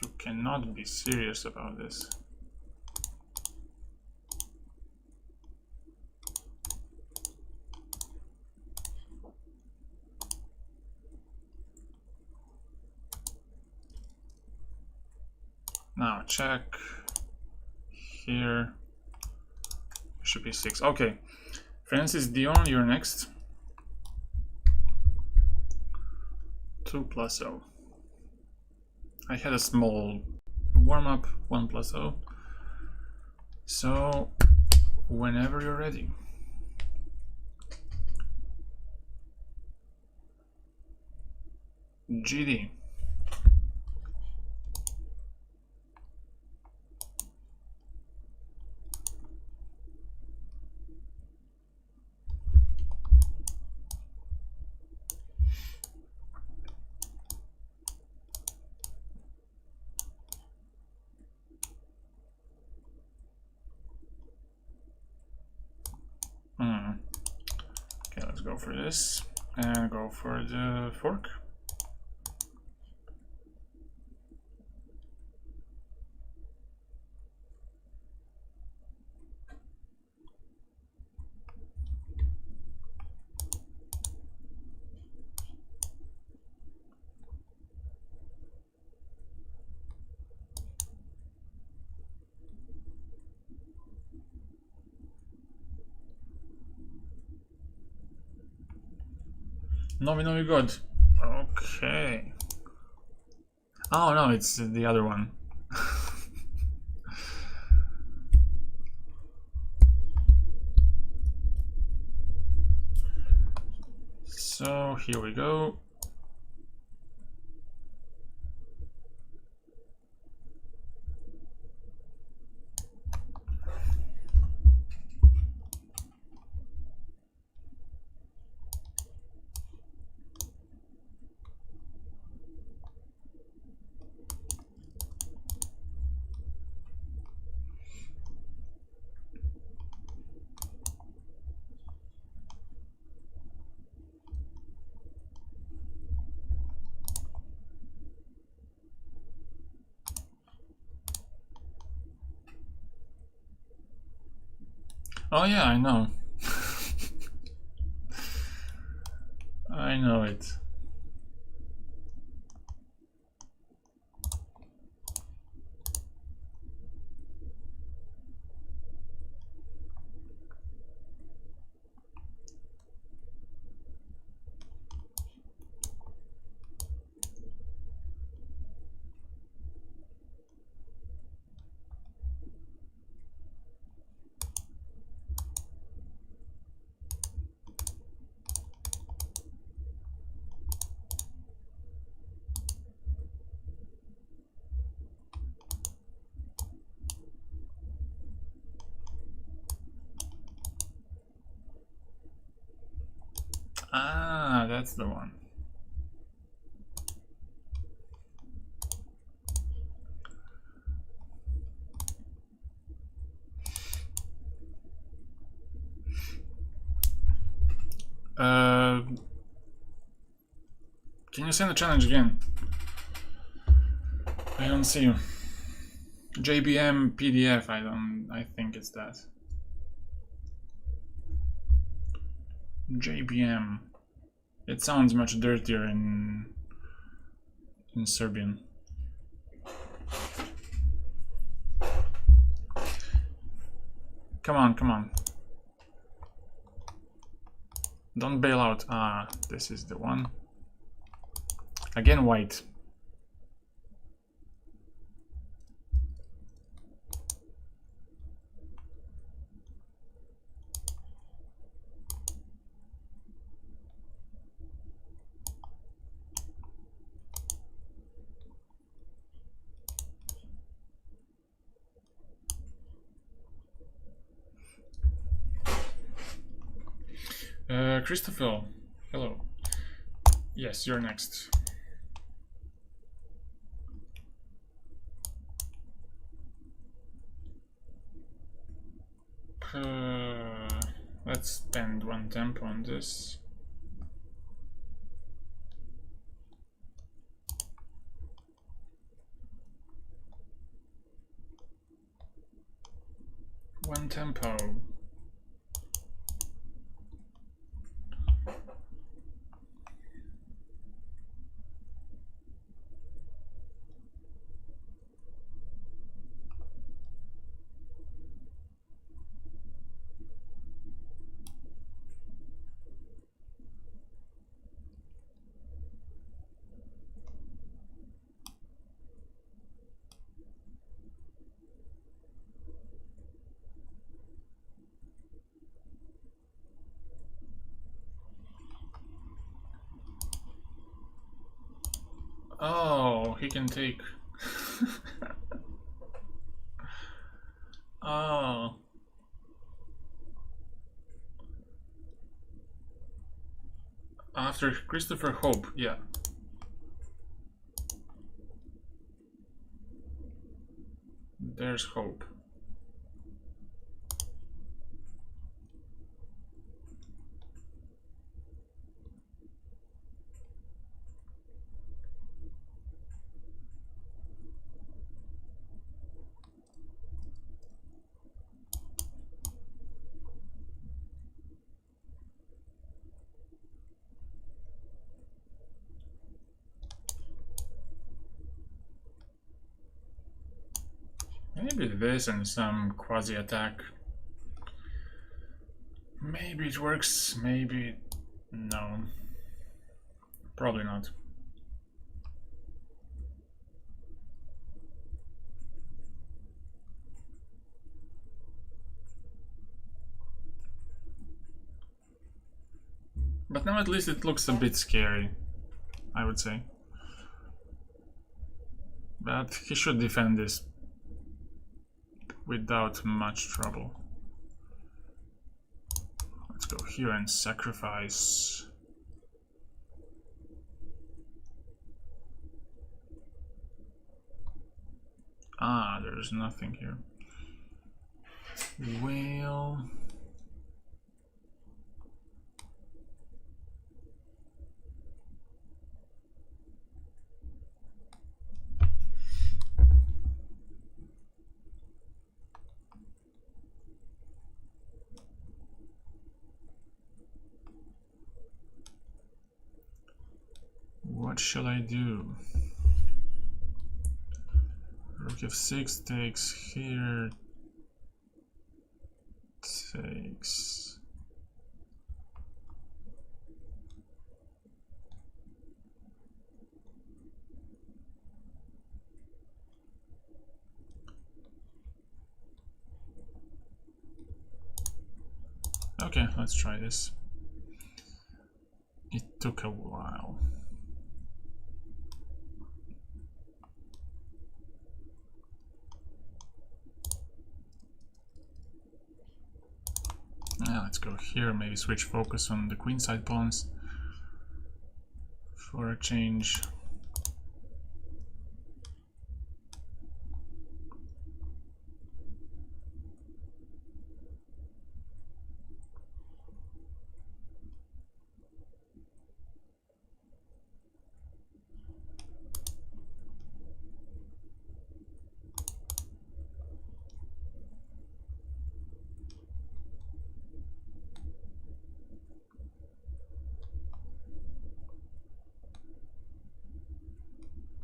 [SPEAKER 1] You cannot be serious about this. Now check here. Should be 6. Okay, Francis Dion, you're next. 2+0. I had a small warm-up, 1+0. So whenever you're ready. GD. Okay, let's go for this and go for the fork. Nominally good. Okay. Oh no, it's the other one. So here we go. Oh yeah, I know. I know it. Ah, that's the one. Can you send the challenge again? I don't see you. JBM PDF, I think it's that. JBM. It sounds much dirtier in Serbian. Come on, come on. Don't bail out. Ah, this is the one. Again, white. Christopher, hello. Yes, you're next. Let's spend one tempo on this. One tempo. Oh, he can take. Oh. After Christopher Hope, yeah. There's hope. Maybe this and some quasi-attack. Maybe it works, maybe no. Probably not. But now at least it looks a bit scary, I would say. But he should defend this without much trouble. Let's go here and sacrifice. Ah, there's nothing here. Well... what shall I do? Rook f6 takes here, takes. Okay, let's try this. It took a while. Let's go here, maybe switch focus on the queenside pawns. for a change.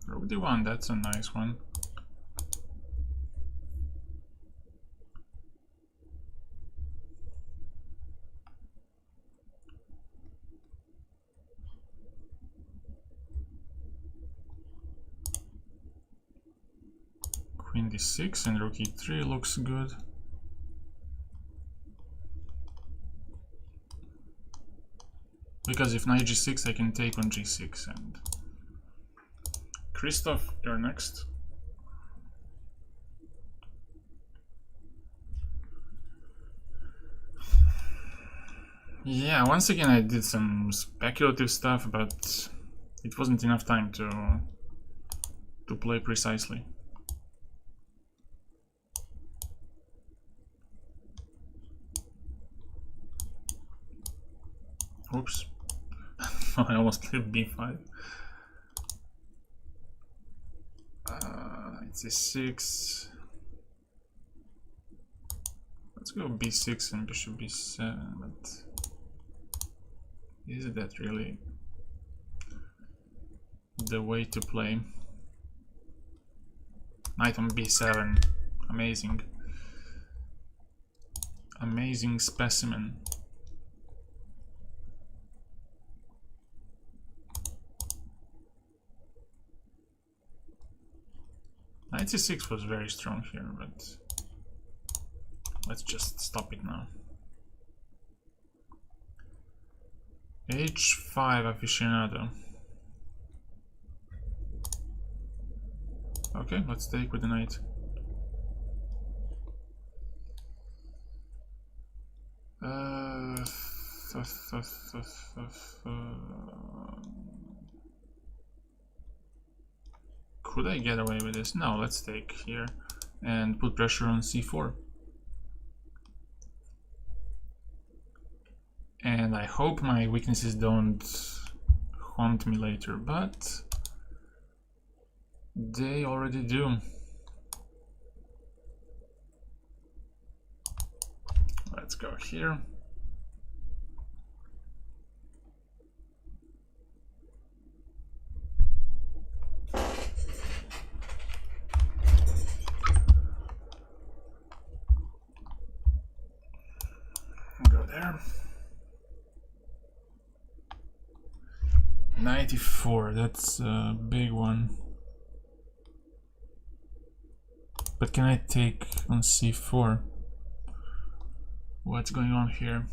[SPEAKER 1] Rook d1, that's a nice one. Queen d6 and rook e3 looks good. Because if knight g6 I can take on g6 and... Christoph, you're next. Yeah, once again I did some speculative stuff, but it wasn't enough time to play precisely. Oops. I almost did b5. It's a6. Let's go b6 and bishop b7, but is that really the way to play? Knight on b7. Amazing. Amazing specimen. Knight c6 was very strong here, but let's just stop it now. h5 aficionado. Okay, let's take with the knight. Could I get away with this? No, let's take here and put pressure on c4. And I hope my weaknesses don't haunt me later, but they already do. Let's go here. Go there. 94, that's a big one. But can I take on c4? What's going on here?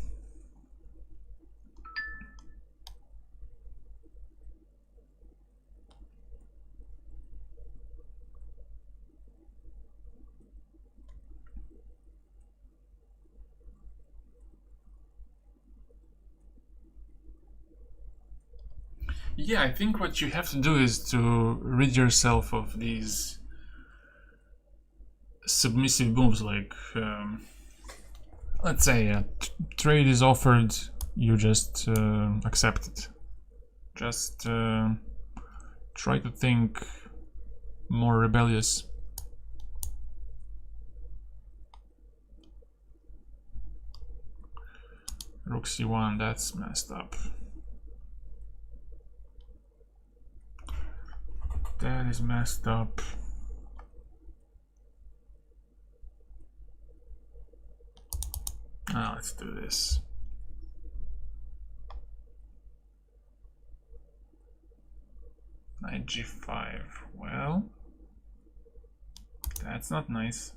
[SPEAKER 1] Yeah, I think what you have to do is to rid yourself of these submissive moves, like let's say a trade is offered, you just accept it. Just try to think more rebellious. Rook c1, that's messed up. That is messed up. Ah, let's do this. Knight g5. Well, that's not nice.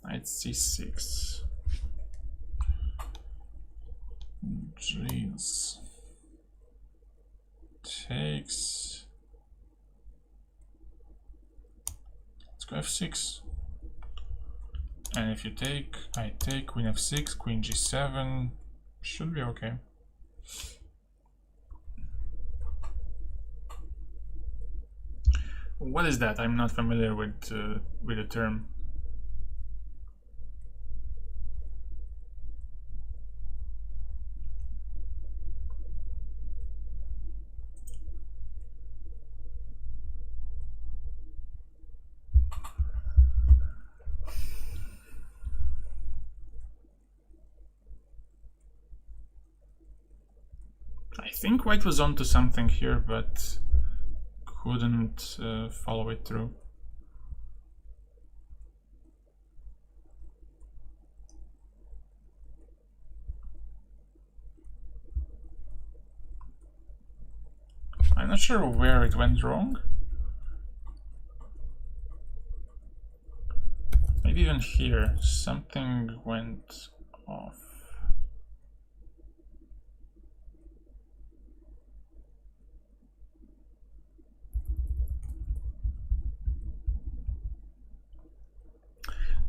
[SPEAKER 1] Knight c6. Jeez. Takes. Let's go f6. And if you take, I take queen f6, queen g7. Should be okay. What is that? I'm not familiar with the term. I think white was onto something here, but couldn't follow it through. I'm not sure where it went wrong. Maybe even here, something went off.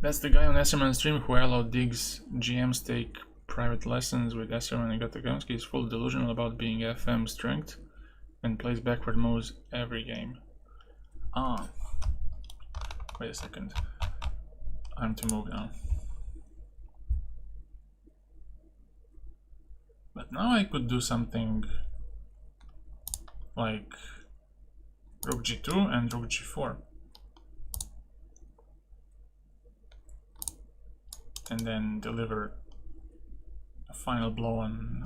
[SPEAKER 1] That's the guy on Esserman stream who allowed Diggs GMs take private lessons with Esserman and Gatagonski. He's full delusional about being FM strength and plays backward moves every game. Ah. Wait a second. I'm to move now. But now I could do something like rook g2 and rook g4. And then deliver a final blow on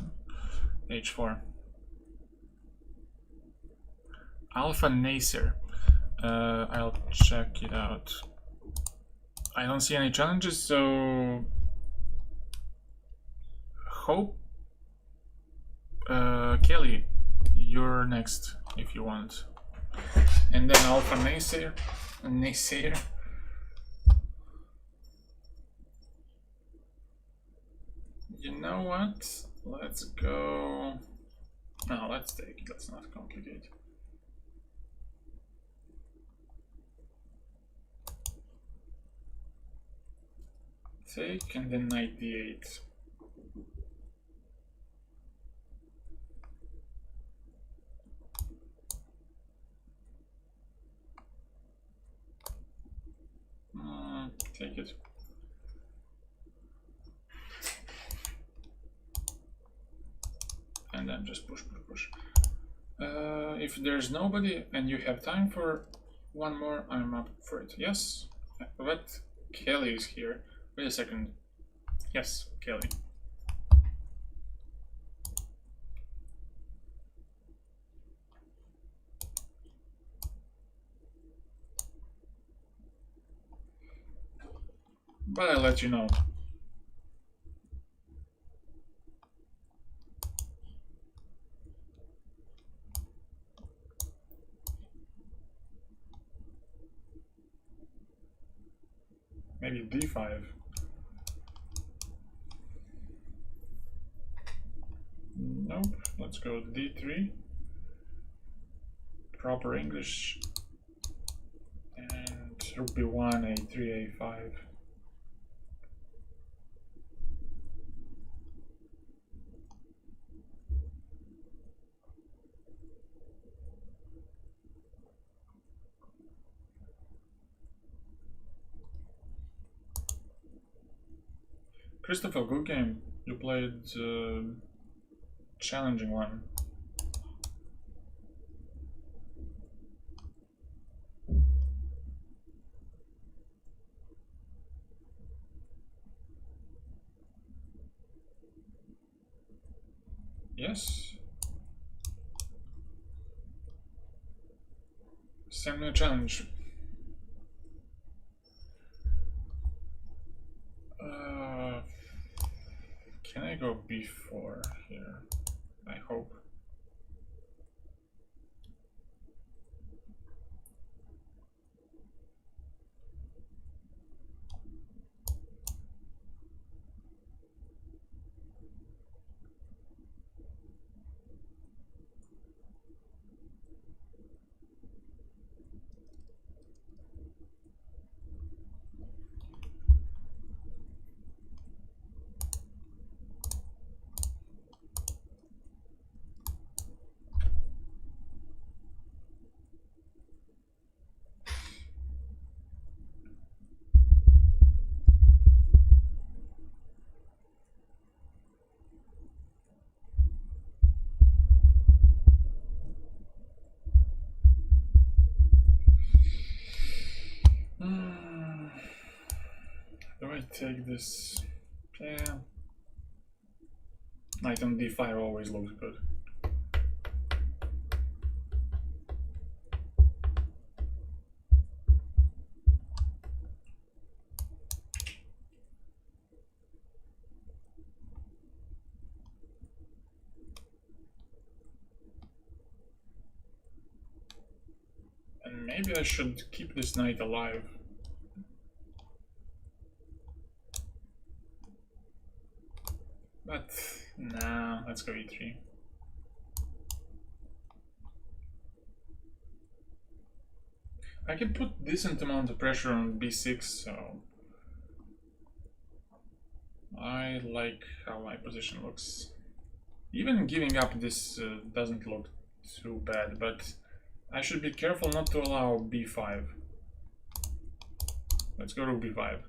[SPEAKER 1] h4. Alpha Nacer. I'll check it out. I don't see any challenges, so hope Kelly, you're next if you want. And then Alpha Nacer. You know what? Let's go. No, let's take it. Let's not complicate. Take and then knight d8. Take it. And then just push. If there's nobody and you have time for one more, I'm up for it. Yes, but Kelly is here. Wait a second. Yes, Kelly. But I'll let you know. Maybe d5. Nope. Let's go d3. Proper English. And rook b1, a3, a5. Christopher, good game. You played challenging one. Yes. Send me a challenge. Can I go b4 here? I hope. I take this? Yeah. Knight on d5 always looks good. And maybe I should keep this knight alive. But nah, let's go e3. I can put decent amount of pressure on b6, so I like how my position looks. Even giving up this doesn't look too bad, but I should be careful not to allow b5. Let's go to b5.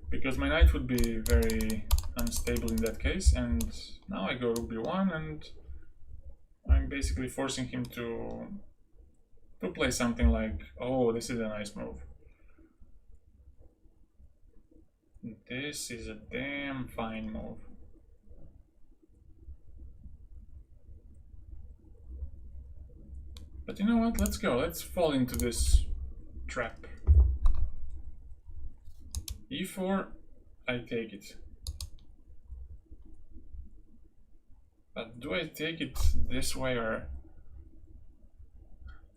[SPEAKER 1] Because my knight would be very unstable in that case, and now I go to b1 and I'm basically forcing him to play something like, oh, this is a nice move. This is a damn fine move. But you know what, let's go, let's fall into this trap. e4, I take it. But do I take it this way or...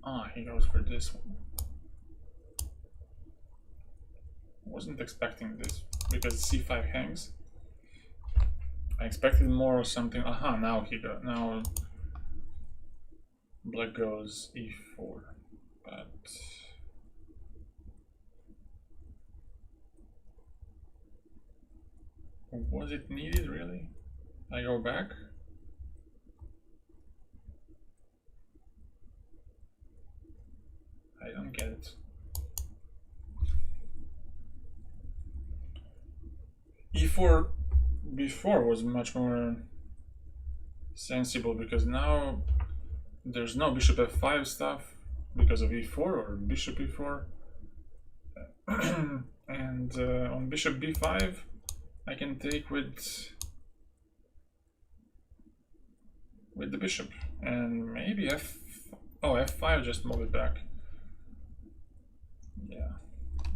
[SPEAKER 1] Ah, he goes for this one. Wasn't expecting this because c5 hangs. I expected more or something. Aha, now he got, now black goes e4, but was it needed really? I go back. I don't get it. e4 before was much more sensible because now there's no bishop f5 stuff because of e4 or bishop e4. And on bishop b5 I can take with the bishop and maybe f5, just move it back. Yeah,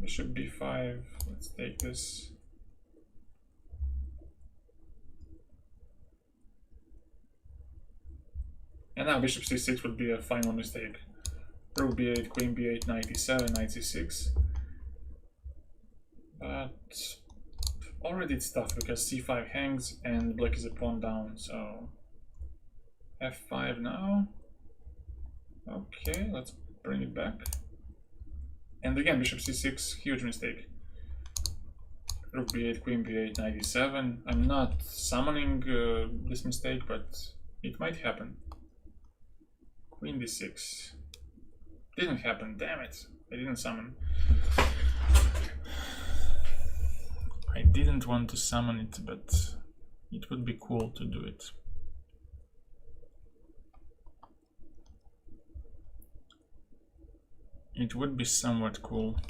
[SPEAKER 1] bishop b5, let's take this. And now bishop c6 would be a final mistake. Rook b8, queen b8, knight e7, knight c6. But already it's tough because c5 hangs and black is a pawn down, so f5 now. Okay, let's bring it back. And again, bishop c6, huge mistake. Rook b8, queen b8, knight e7. I'm not summoning this mistake, but it might happen. Queen d6. Didn't happen, damn it. I didn't summon. I didn't want to summon it, but it would be cool to do it. It would be somewhat cool.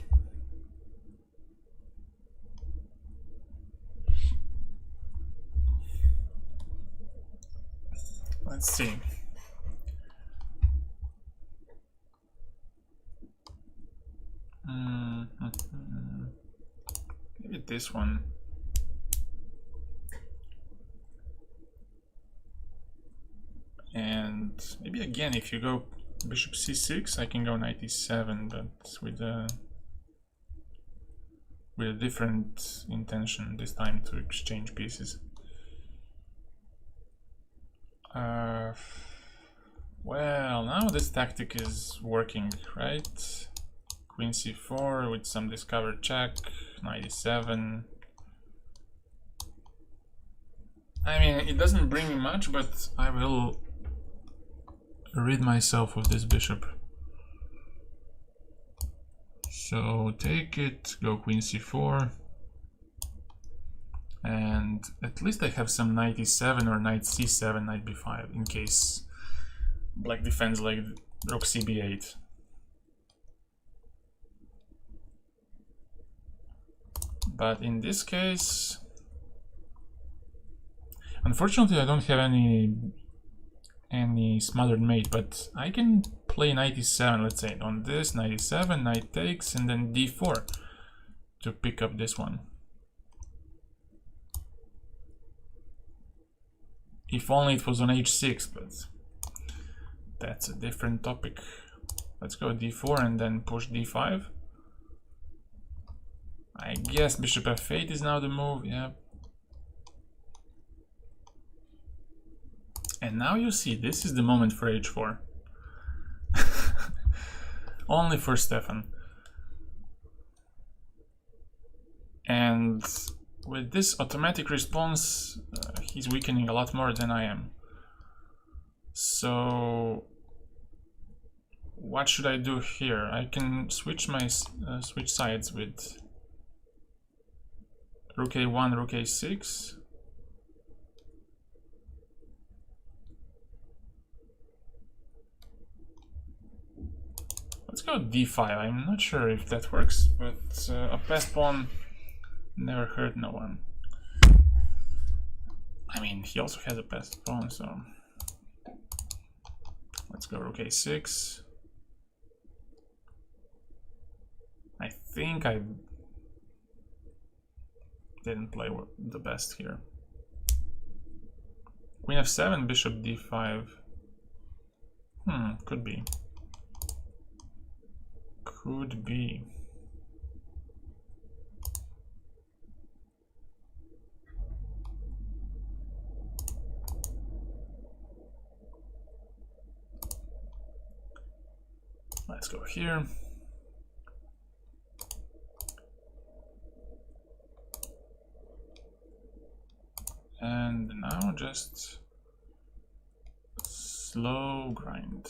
[SPEAKER 1] Let's see. Maybe this one. And maybe again, if you go bishop c6, I can go knight e7, but with a different intention this time, to exchange pieces. Well, now this tactic is working, right? Queen c4 with some discovered check, knight e7. I mean, it doesn't bring me much, but I will rid myself of this bishop. So take it, go queen c4. And at least I have some knight e7 or knight c7, knight b5, in case black defends like rook cb8. But in this case, unfortunately, I don't have any smothered mate, but I can play knight e7, let's say, on this, knight e7, knight takes, and then d4 to pick up this one. If only it was on h6, but that's a different topic. Let's go d4 and then push d5. I guess bishop f8 is now the move, yeah. And now you see, this is the moment for h4. Only for Stefan. And with this automatic response, he's weakening a lot more than I am. So what should I do here? I can switch my switch sides with rook a1, rook a6. Let's go d5. I'm not sure if that works, but a passed pawn never hurt no one. I mean, he also has a passed pawn, so let's go rook a6. I think I didn't play the best here. Queen f7, bishop d5. Could be. Could be. Let's go here. And now just slow grind.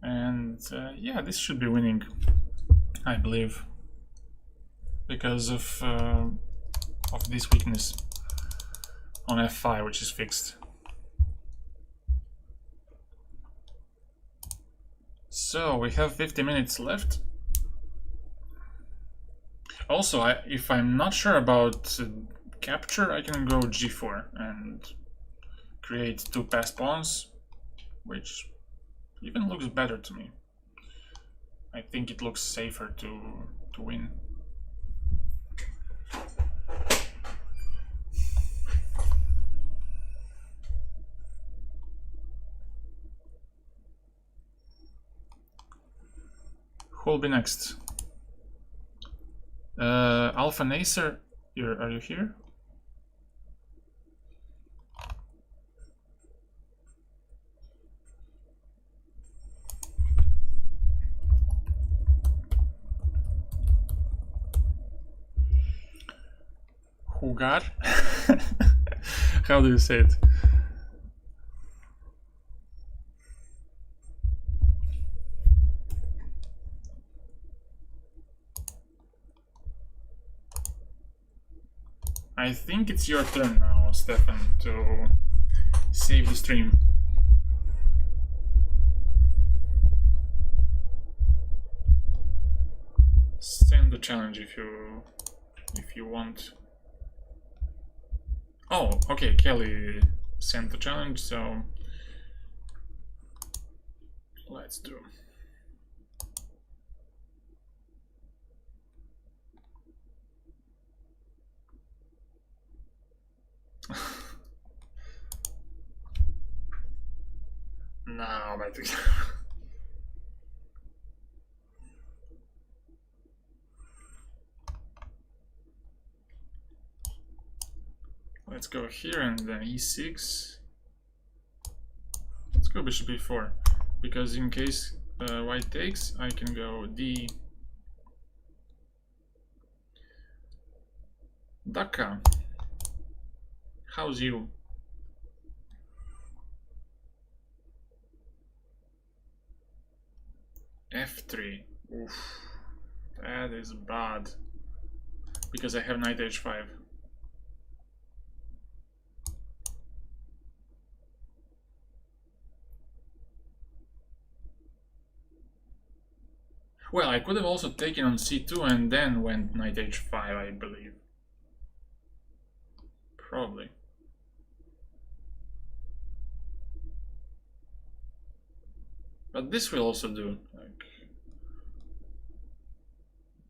[SPEAKER 1] And yeah, this should be winning, I believe, because of this weakness on f5, which is fixed. So we have 50 minutes left. Also, if I'm not sure about capture, I can go g4 and create two passed pawns, which even looks better to me. I think it looks safer to win. Who will be next? Alpha Nacer, are you here? Hugar? How do you say it? I think it's your turn now, Stefan, to save the stream. Send the challenge if you want. Oh, okay, Kelly sent the challenge, so let's do. No, but let's go here and then e6. Let's go bishop e4, because in case white takes, I can go d. Daka, how's you? F3. Oof, that is bad. because I have knight h5. Well, I could have also taken on c2 and then went knight h5, I believe. Probably. But this will also do. Like,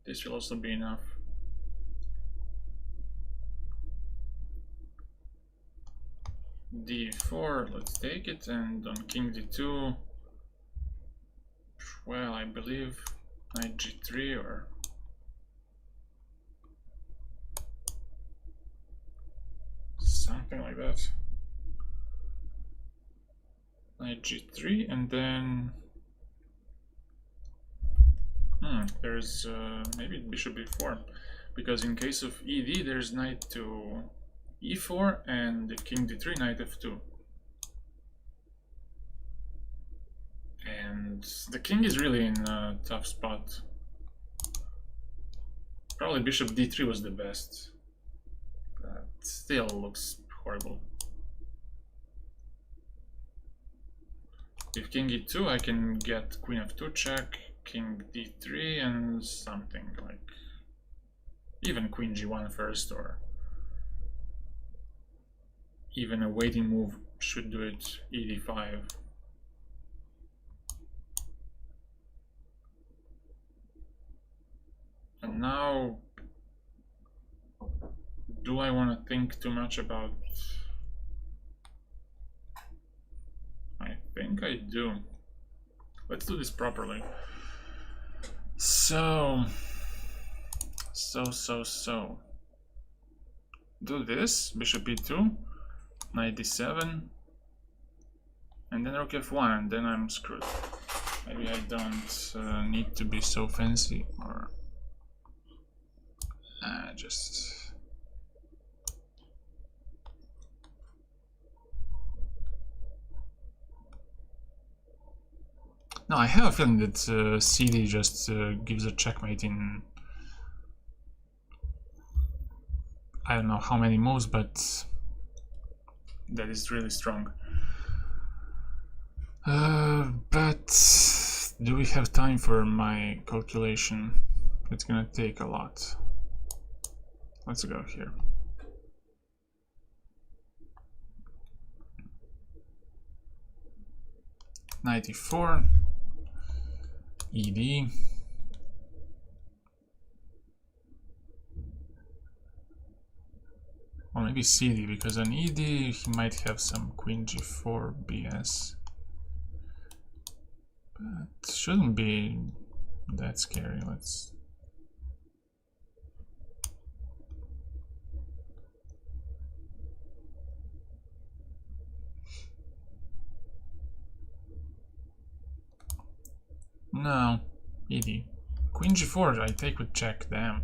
[SPEAKER 1] this will also be enough. d4, let's take it, and on king d2, well, I believe knight g3 or something like that. Knight g3, and then there's maybe bishop b4, because in case of ed there's knight to e4, and if king d3, knight f2. And the king is really in a tough spot. Probably bishop d3 was the best. That still looks horrible. If king e2, I can get queen f2 check, king d3, and something like even queen g1 first, or even a waiting move should do it, ed5. And now, do I want to think too much about... I think I do. Let's do this properly. So. Do this, bishop e2, knight d7, and then rook f1, and then I'm screwed. Maybe I don't need to be so fancy, or just... No, I have a feeling that CD just gives a checkmate in I don't know how many moves, but that is really strong. But do we have time for my calculation? It's gonna take a lot. Let's go here. Knight e4, ed, or maybe cd, because on ed he might have some queen g4 BS. But shouldn't be that scary. Let's... No, ed. Queen g4 I take with check, damn.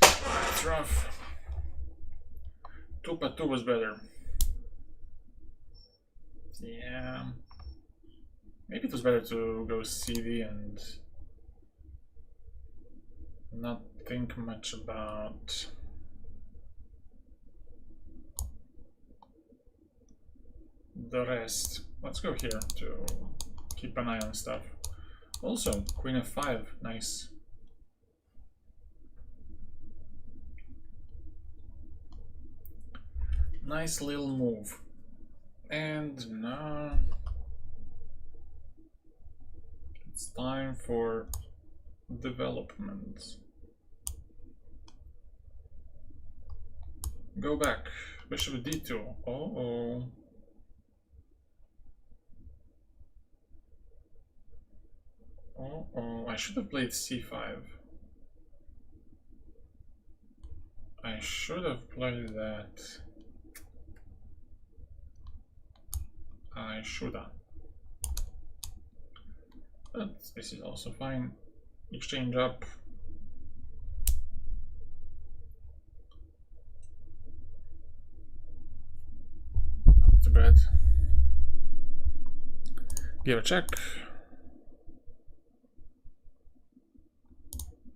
[SPEAKER 1] It's rough. 2x2 was better. Yeah. Maybe it was better to go cd and not think much about the rest. Let's go here to keep an eye on stuff. Also, queen f5, nice. Nice little move. And now it's time for development. Go back. Bishop d2. Oh. I should have played c5. I should have played that. I shoulda. But this is also fine. Exchange up. Not too bad. Give a check.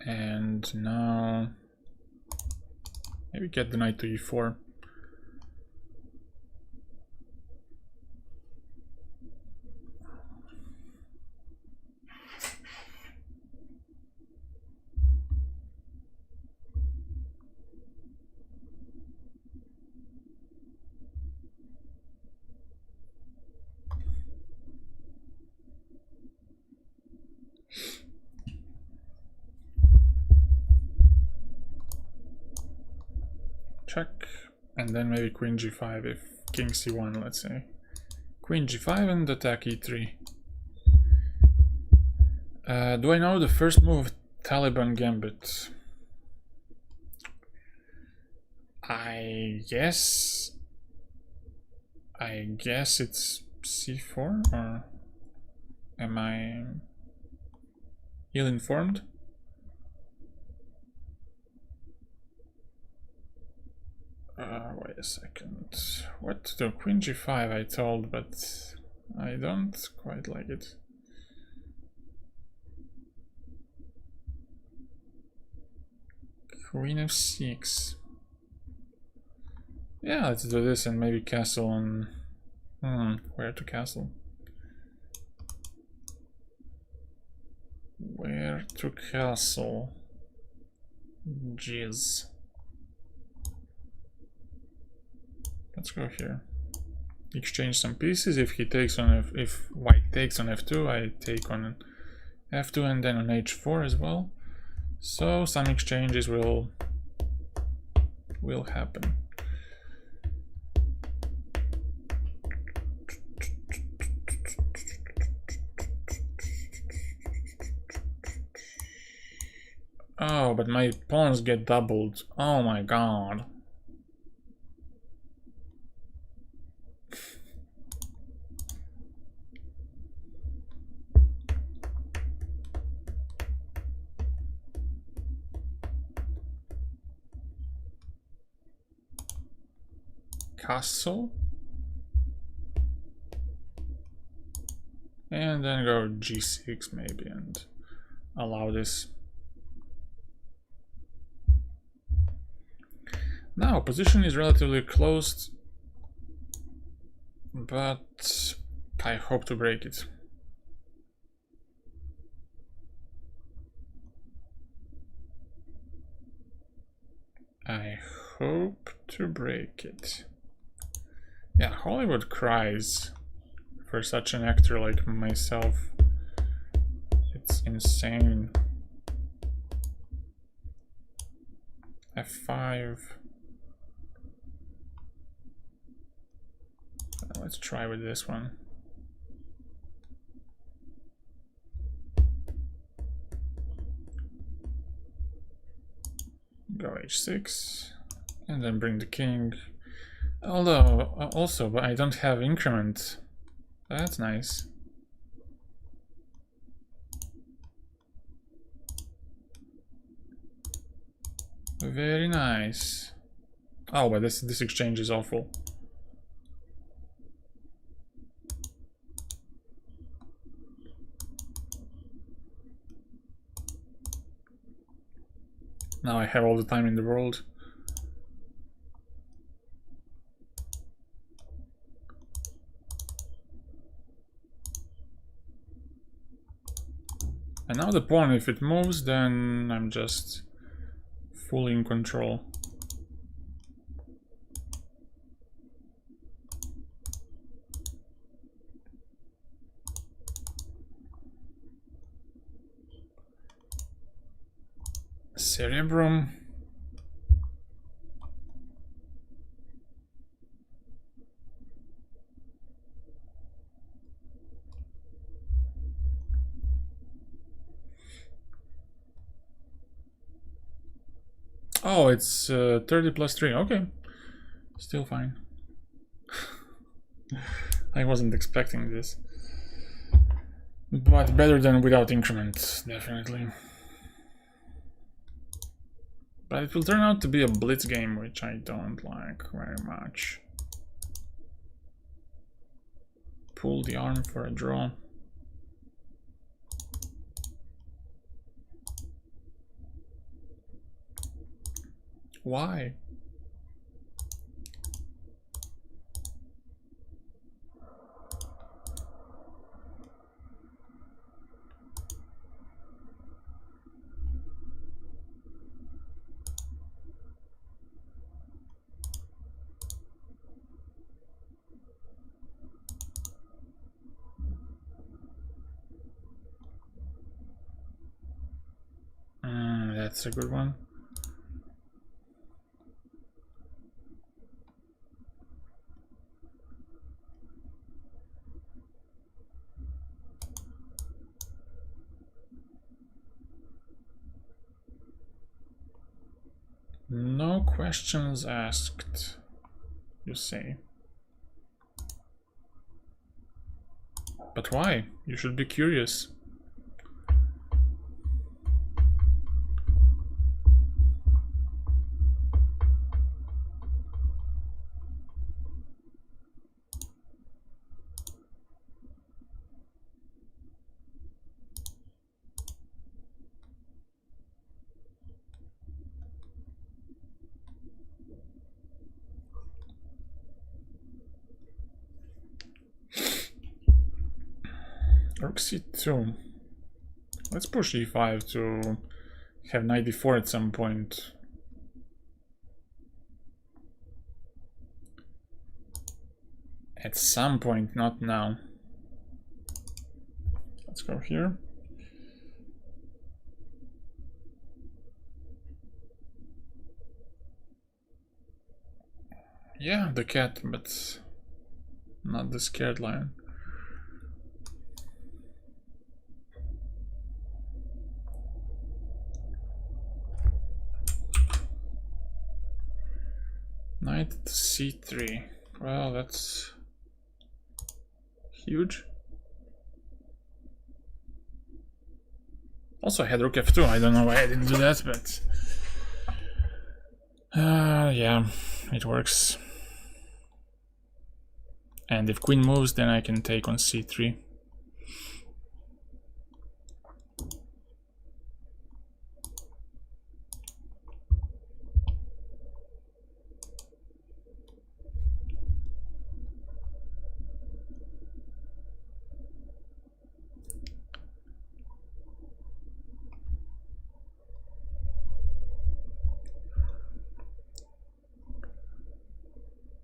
[SPEAKER 1] And now Maybe get the knight to e4. Check, and then maybe queen g5 if king c1, let's say. Queen g5 and attack e3. Do I know the first move of Taliban Gambit? I guess it's c4, or am I ill-informed? Wait a second. What to do? Queen g5 I told, but I don't quite like it. Queen f6. Yeah, let's do this and maybe castle on... where to castle? Where to castle? Jeez. Let's go here. Exchange some pieces. If he takes on if white takes on f2, I take on f2 and then on h4 as well. So some exchanges will happen. Oh, but my pawns get doubled. Oh my god. Castle, and then go g6 maybe and allow this. Now position is relatively closed, but I hope to break it. I hope to break it. Yeah, Hollywood cries for such an actor like myself. It's insane. f5. Let's try with this one. Go h6 and then bring the king. Although, also, but I don't have increment. That's nice. Very nice. Oh, but this exchange is awful. Now I have all the time in the world. And now the pawn, if it moves, then I'm just fully in control. Cerebrum. Oh, it's 30 plus 3. Okay, still fine. I wasn't expecting this. But better than without increment, definitely. But it will turn out to be a blitz game, which I don't like very much. Pull the arm for a draw. Why? That's a good one. No questions asked, you say. But why? You should be curious. Rook c2. Let's push e5 to have knight d4 at some point. At some point, not now. Let's go here. Yeah, the cat, but not the scared lion. Knight c3. Well, that's huge. Also, I had rook f2. I don't know why I didn't do that, but yeah, it works. And if queen moves, then I can take on c3.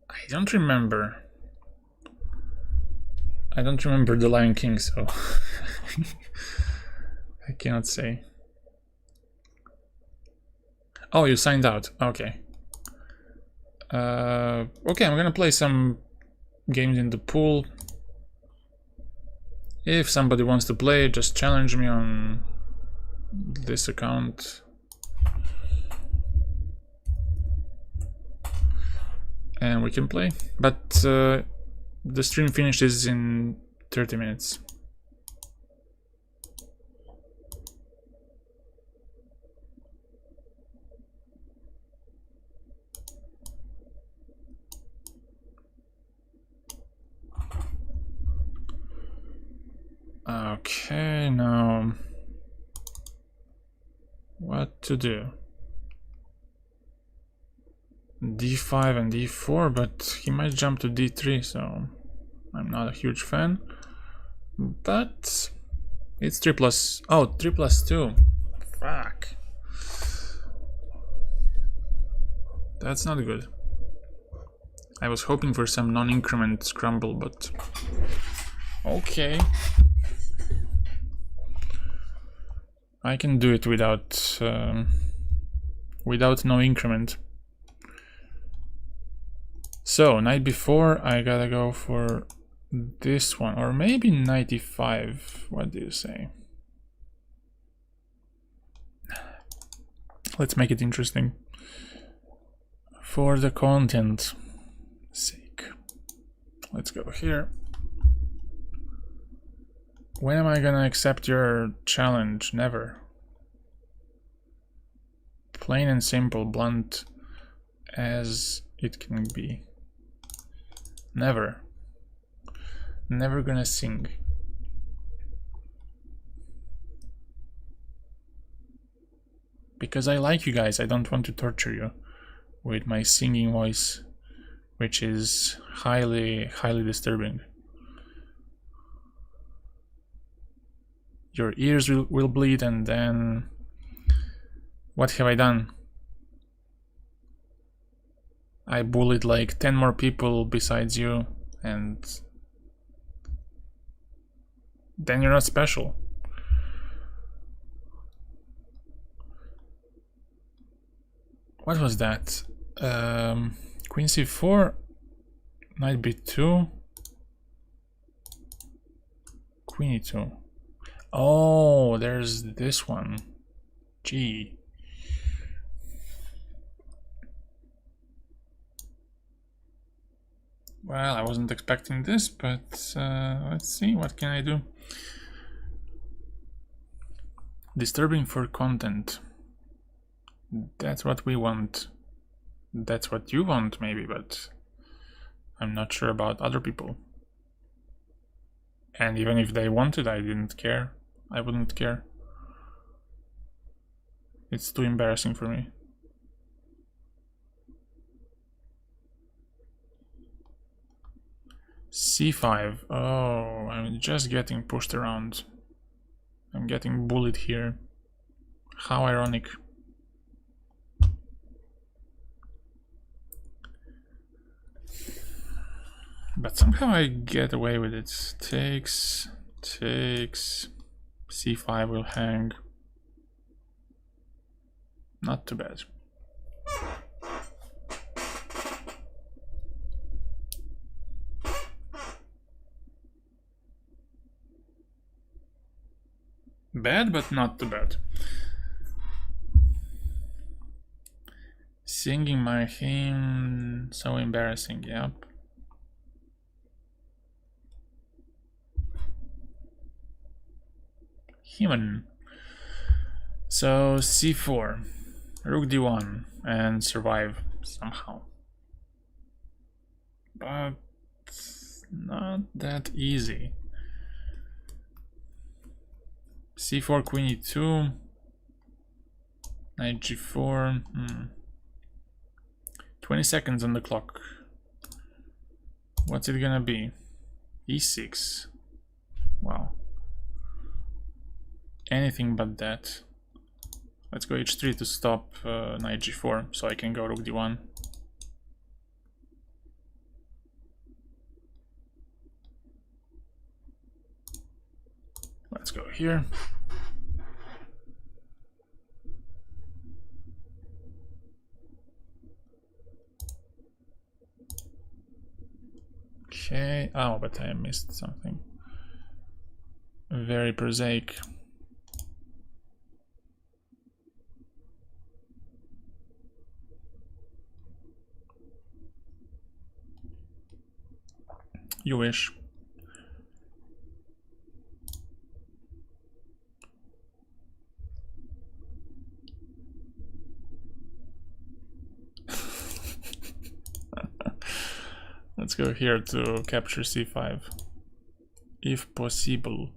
[SPEAKER 1] I don't remember. I don't remember the Lion King, so I cannot say. Oh, you signed out. Okay. Okay, I'm gonna play some games in the pool. If somebody wants to play, just challenge me on this account. And we can play. But the stream finishes in 30 minutes. Okay, now what to do? d5 and d4, but he might jump to d3, so I'm not a huge fan. But it's 3 plus... oh, 3 plus 2. Fuck. That's not good. I was hoping for some non-increment scramble, but... okay. I can do it without no increment. So, knight before, I gotta go for this one, or maybe knight e5. What do you say? Let's make it interesting. For the content sake. Let's go here. When am I gonna accept your challenge? Never. Plain and simple, blunt as it can be. Never. Never gonna sing. Because I like you guys, I don't want to torture you with my singing voice, which is highly disturbing. Your ears will bleed, and then what have I done? I bullied like 10 more people besides you, and then you're not special. What was that? Queen c4, knight b2, queen e2. Oh, there's this one. Gee. Well, I wasn't expecting this, but let's see, what can I do? Disturbing for content. That's what we want. That's what you want, maybe, but I'm not sure about other people. And even if they wanted, I didn't care. I wouldn't care. It's too embarrassing for me. c5. Oh, I'm just getting pushed around. I'm getting bullied here. How ironic. But somehow I get away with it. Takes. c5 will hang. Not too bad. Bad, but not too bad. Singing my hymn, so embarrassing, yep. Human. So c4, rook d1, and survive somehow. But not that easy. c4, queen e2, knight g4. 20 seconds on the clock. What's it gonna be? e6. Wow. Anything but that. Let's go h3 to stop knight g4, so I can go rook d1. Let's go here. Okay. Oh, but I missed something. Very prosaic. You wish. Let's go here to capture c5, if possible.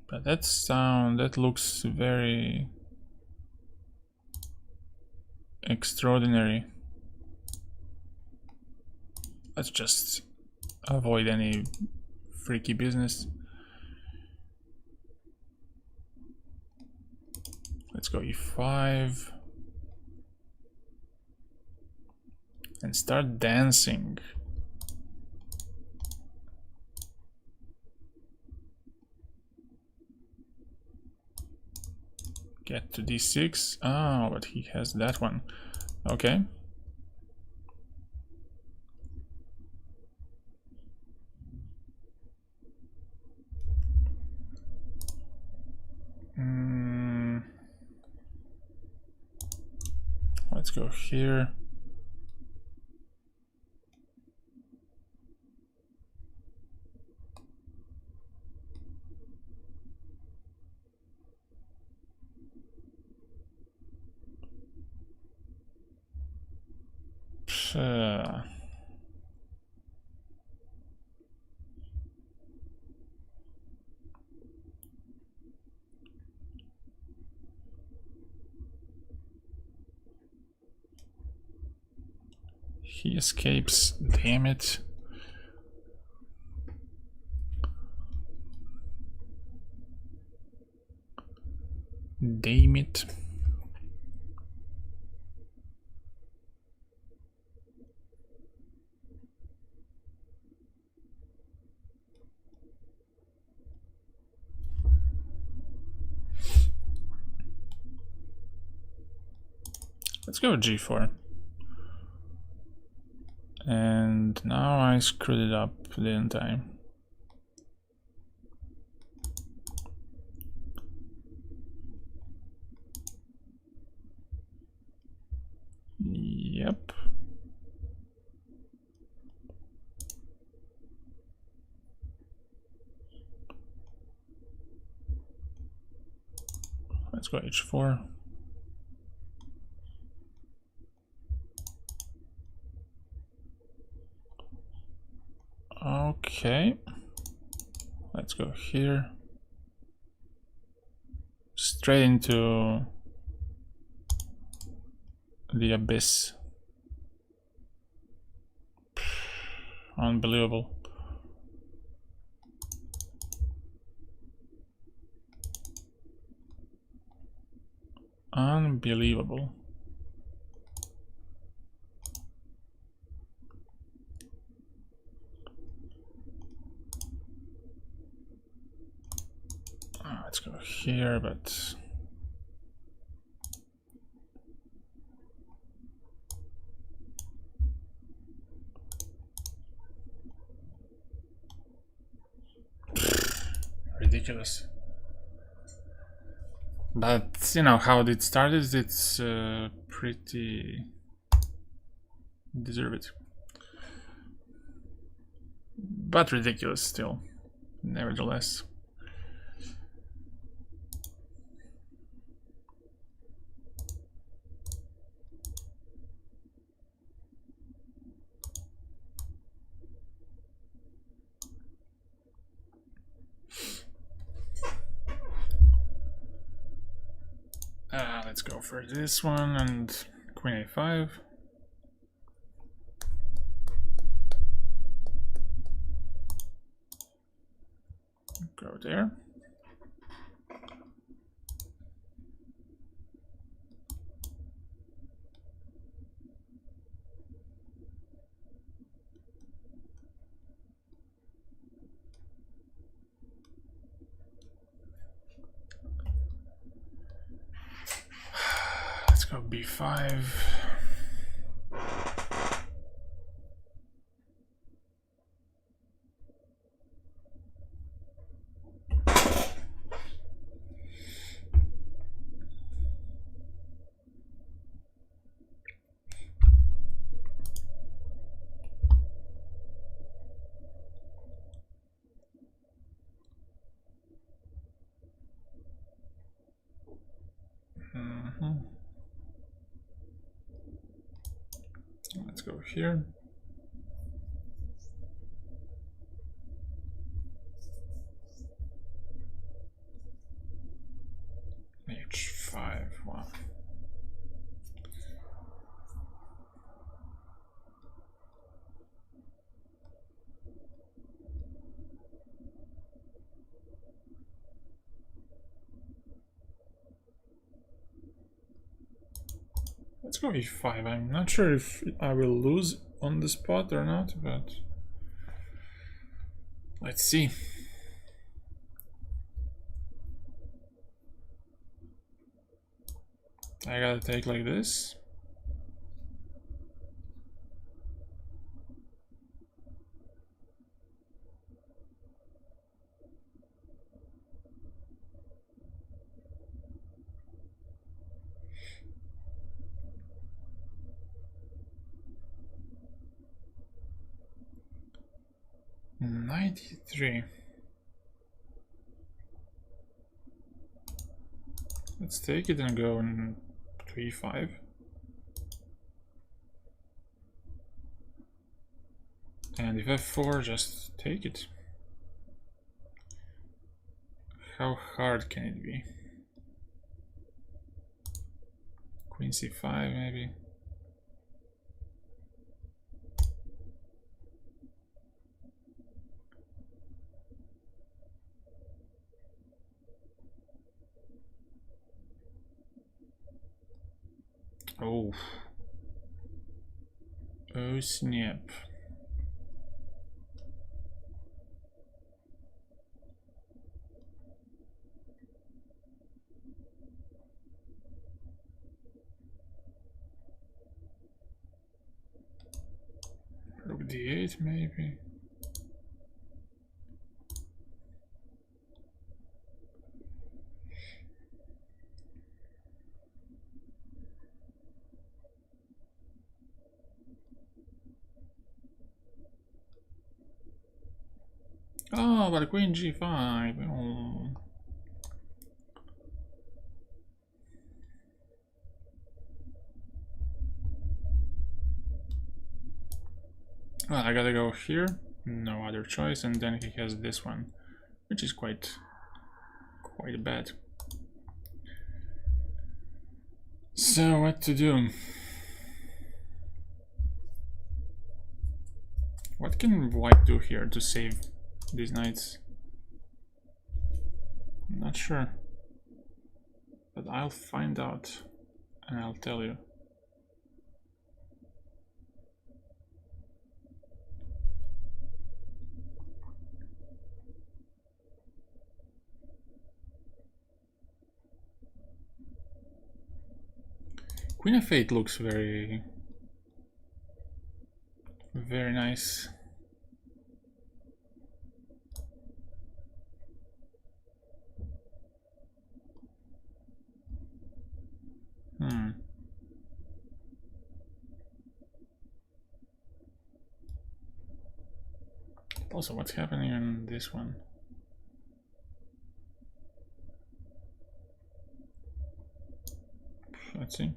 [SPEAKER 1] But that looks very extraordinary. Let's just avoid any freaky business. Let's go e5 and start dancing. Get to d6. Oh, but he has that one. Okay. Let's go here. He escapes, damn it. Damn it. Let's go with g4. And now I screwed it up, didn't I? Yep. Let's go h4. Okay. Let's go here. Straight into the abyss. Unbelievable. Unbelievable. Let's go here, but ridiculous. But you know how it started, it's pretty deserved. But ridiculous still, nevertheless. Let's go for this one and queen a5. Go there. Let's go b5. Let's go here. h5, wow. Let's go e5. I'm not sure if I will lose on the spot or not, but let's see. I gotta take like this. '93. Let's take it and go in 3-5. And if f4, just take it. How hard can it be? Queen c5 maybe. Oh. Oh snap. 8 maybe. Oh, but queen g5. Oh. Well, I gotta go here. No other choice, and then he has this one, which is quite bad. So what to do? What can white do here to save these knights? I'm not sure, but I'll find out and I'll tell you. Queen of 8 looks very nice. Also, what's happening on this one? Let's see.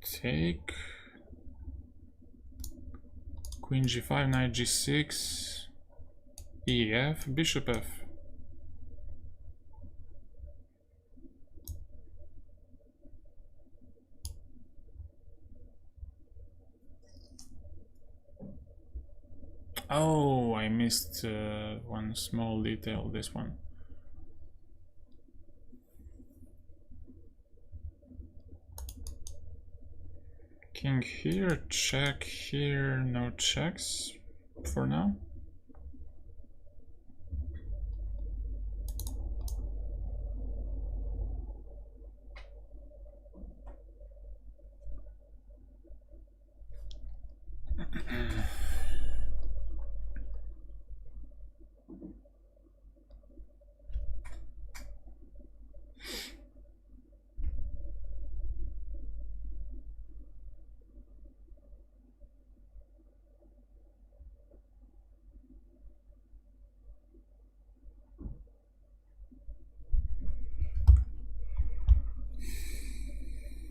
[SPEAKER 1] Take queen g5, knight g6, ef, bishop f. Oh, I missed one small detail, this one. King here, check here, no checks for now.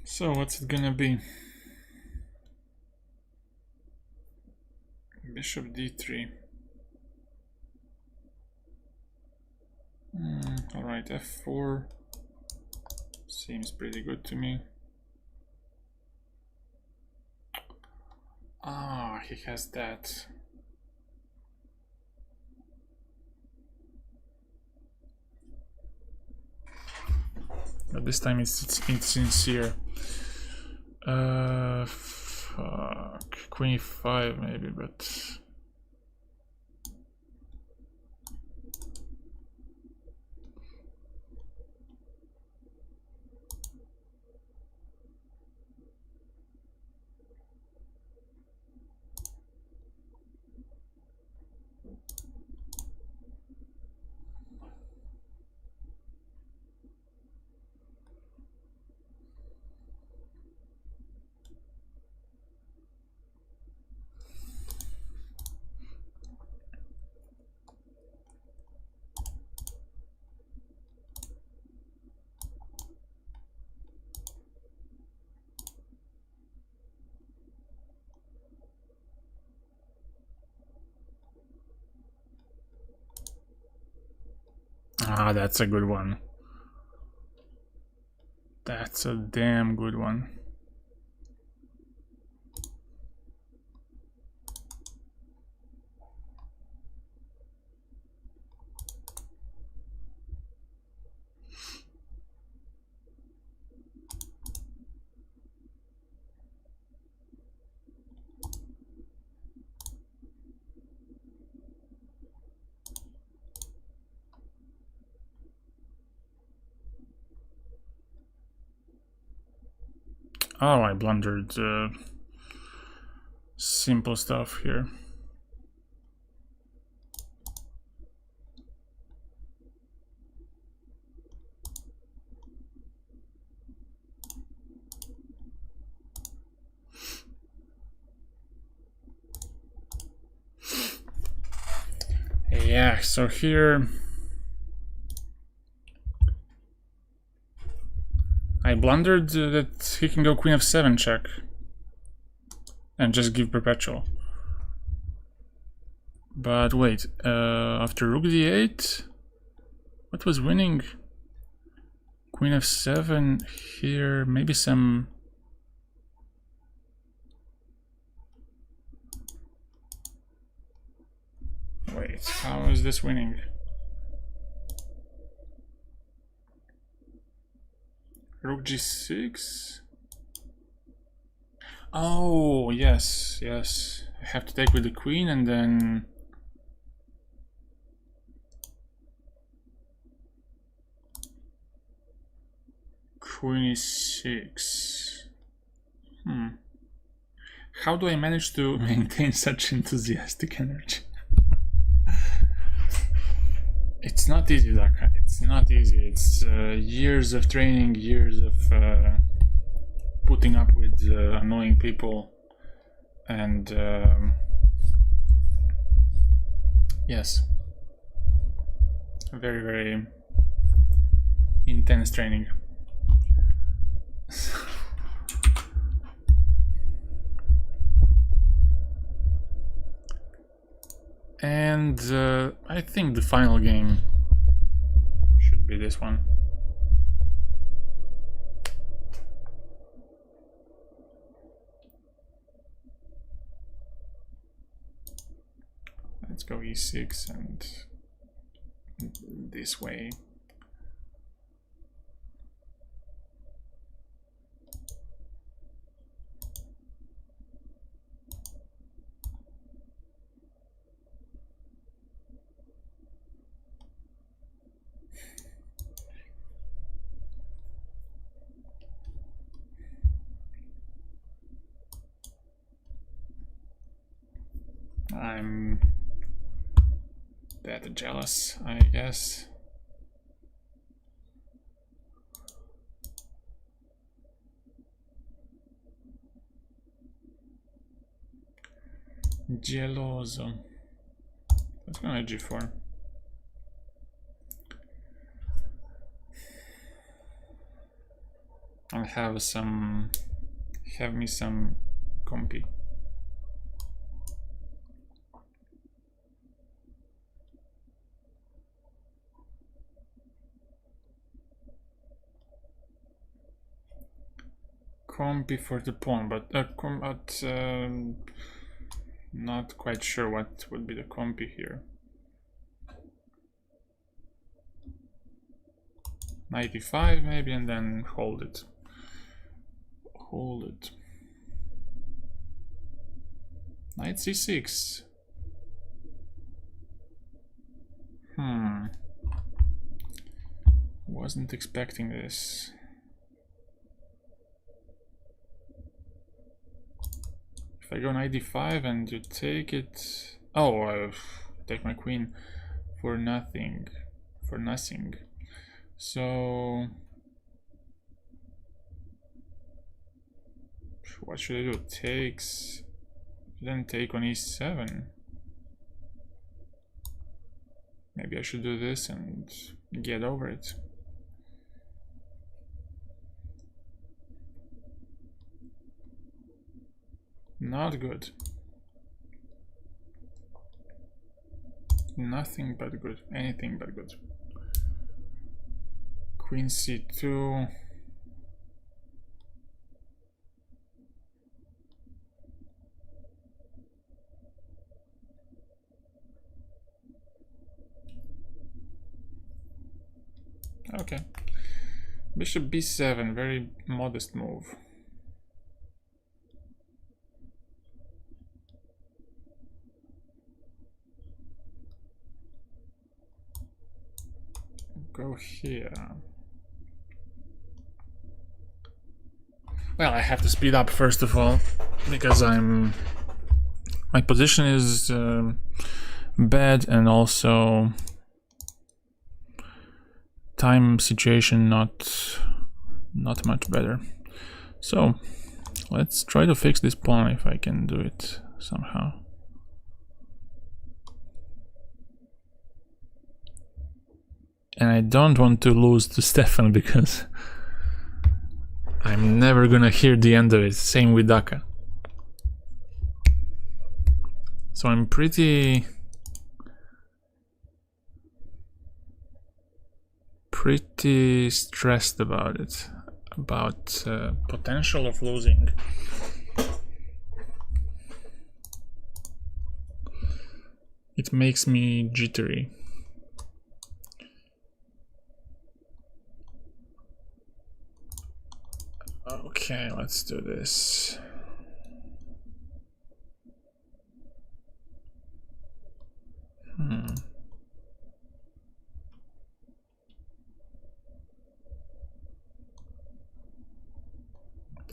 [SPEAKER 1] So what's it gonna be? Bishop d3. Alright, f4 seems pretty good to me. Ah, he has that. But this time it's sincere. Fuck. Queen e5 maybe, but ah, that's a good one. That's a damn good one. Oh, I blundered. simple stuff here. Yeah, so here I blundered that he can go queen f7 check and just give perpetual. But wait, after rook d8, what was winning? Queen f7 here, maybe some... Wait, how is this winning? Rook g6? Oh, yes, yes. I have to take with the queen and then... Queen e6. How do I manage to maintain such enthusiastic energy? It's not easy, Daka. It's not easy. It's years of training, years of putting up with annoying people, and yes, very, very intense training. And I think the final game should be this one. Let's go e6 and this way. I'm that jealous, I guess. Geloso. Let's go to g4. I'll have me some compy. Compy for the pawn, but not quite sure what would be the compy here. 95 maybe, and then hold it. Hold it. Knight c6. Wasn't expecting this. If I go knight d5 and you take it... Oh, I take my queen for nothing. For nothing. So... what should I do? Takes... then take on e7. Maybe I should do this and get over it. Not good. Nothing but good. Anything but good. Queen c2. Okay. Bishop b7, very modest move. Go here. Well, I have to speed up first of all, because I'm my position is bad, and also time situation not much better. So let's try to fix this pawn if I can do it somehow. And I don't want to lose to Stefan because I'm never gonna hear the end of it. Same with Daka. So I'm pretty stressed about it, about potential of losing. It makes me jittery. Okay, let's do this.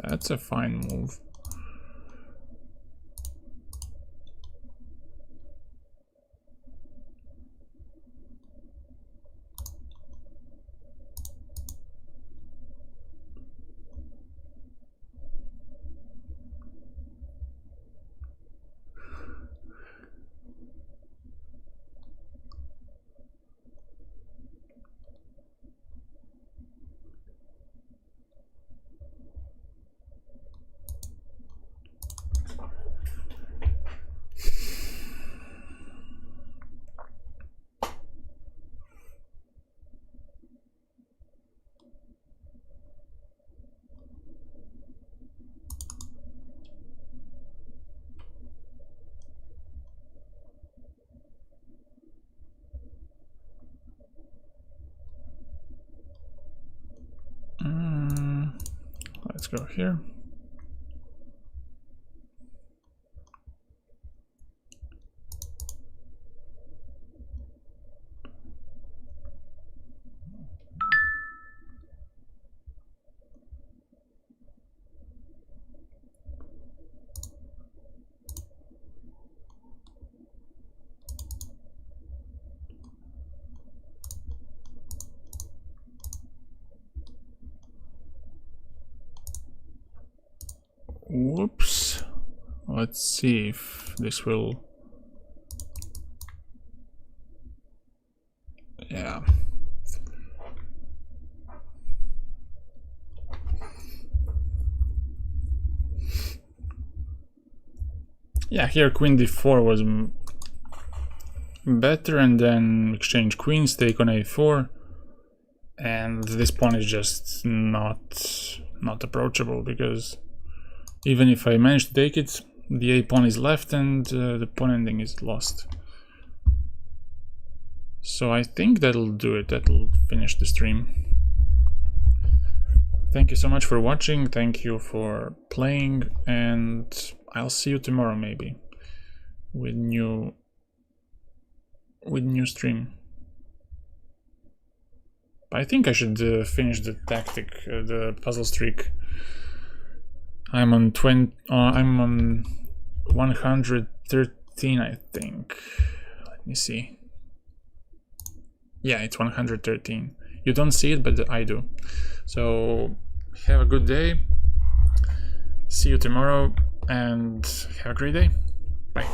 [SPEAKER 1] That's a fine move. Let's go here. Whoops. Let's see if this will... Yeah. Yeah, here queen d4 was better, and then exchange queens, take on a4, and this pawn is just not approachable, because even if I manage to take it, the a pawn is left and the pawn ending is lost. So I think that'll do it. That'll finish the stream. Thank you so much for watching. Thank you for playing, and I'll see you tomorrow maybe with new stream. But I think I should finish the tactic, the puzzle streak. I'm on 113, I think. Let me see. Yeah, it's 113. You don't see it, but I do. So have a good day. See you tomorrow, and have a great day. Bye.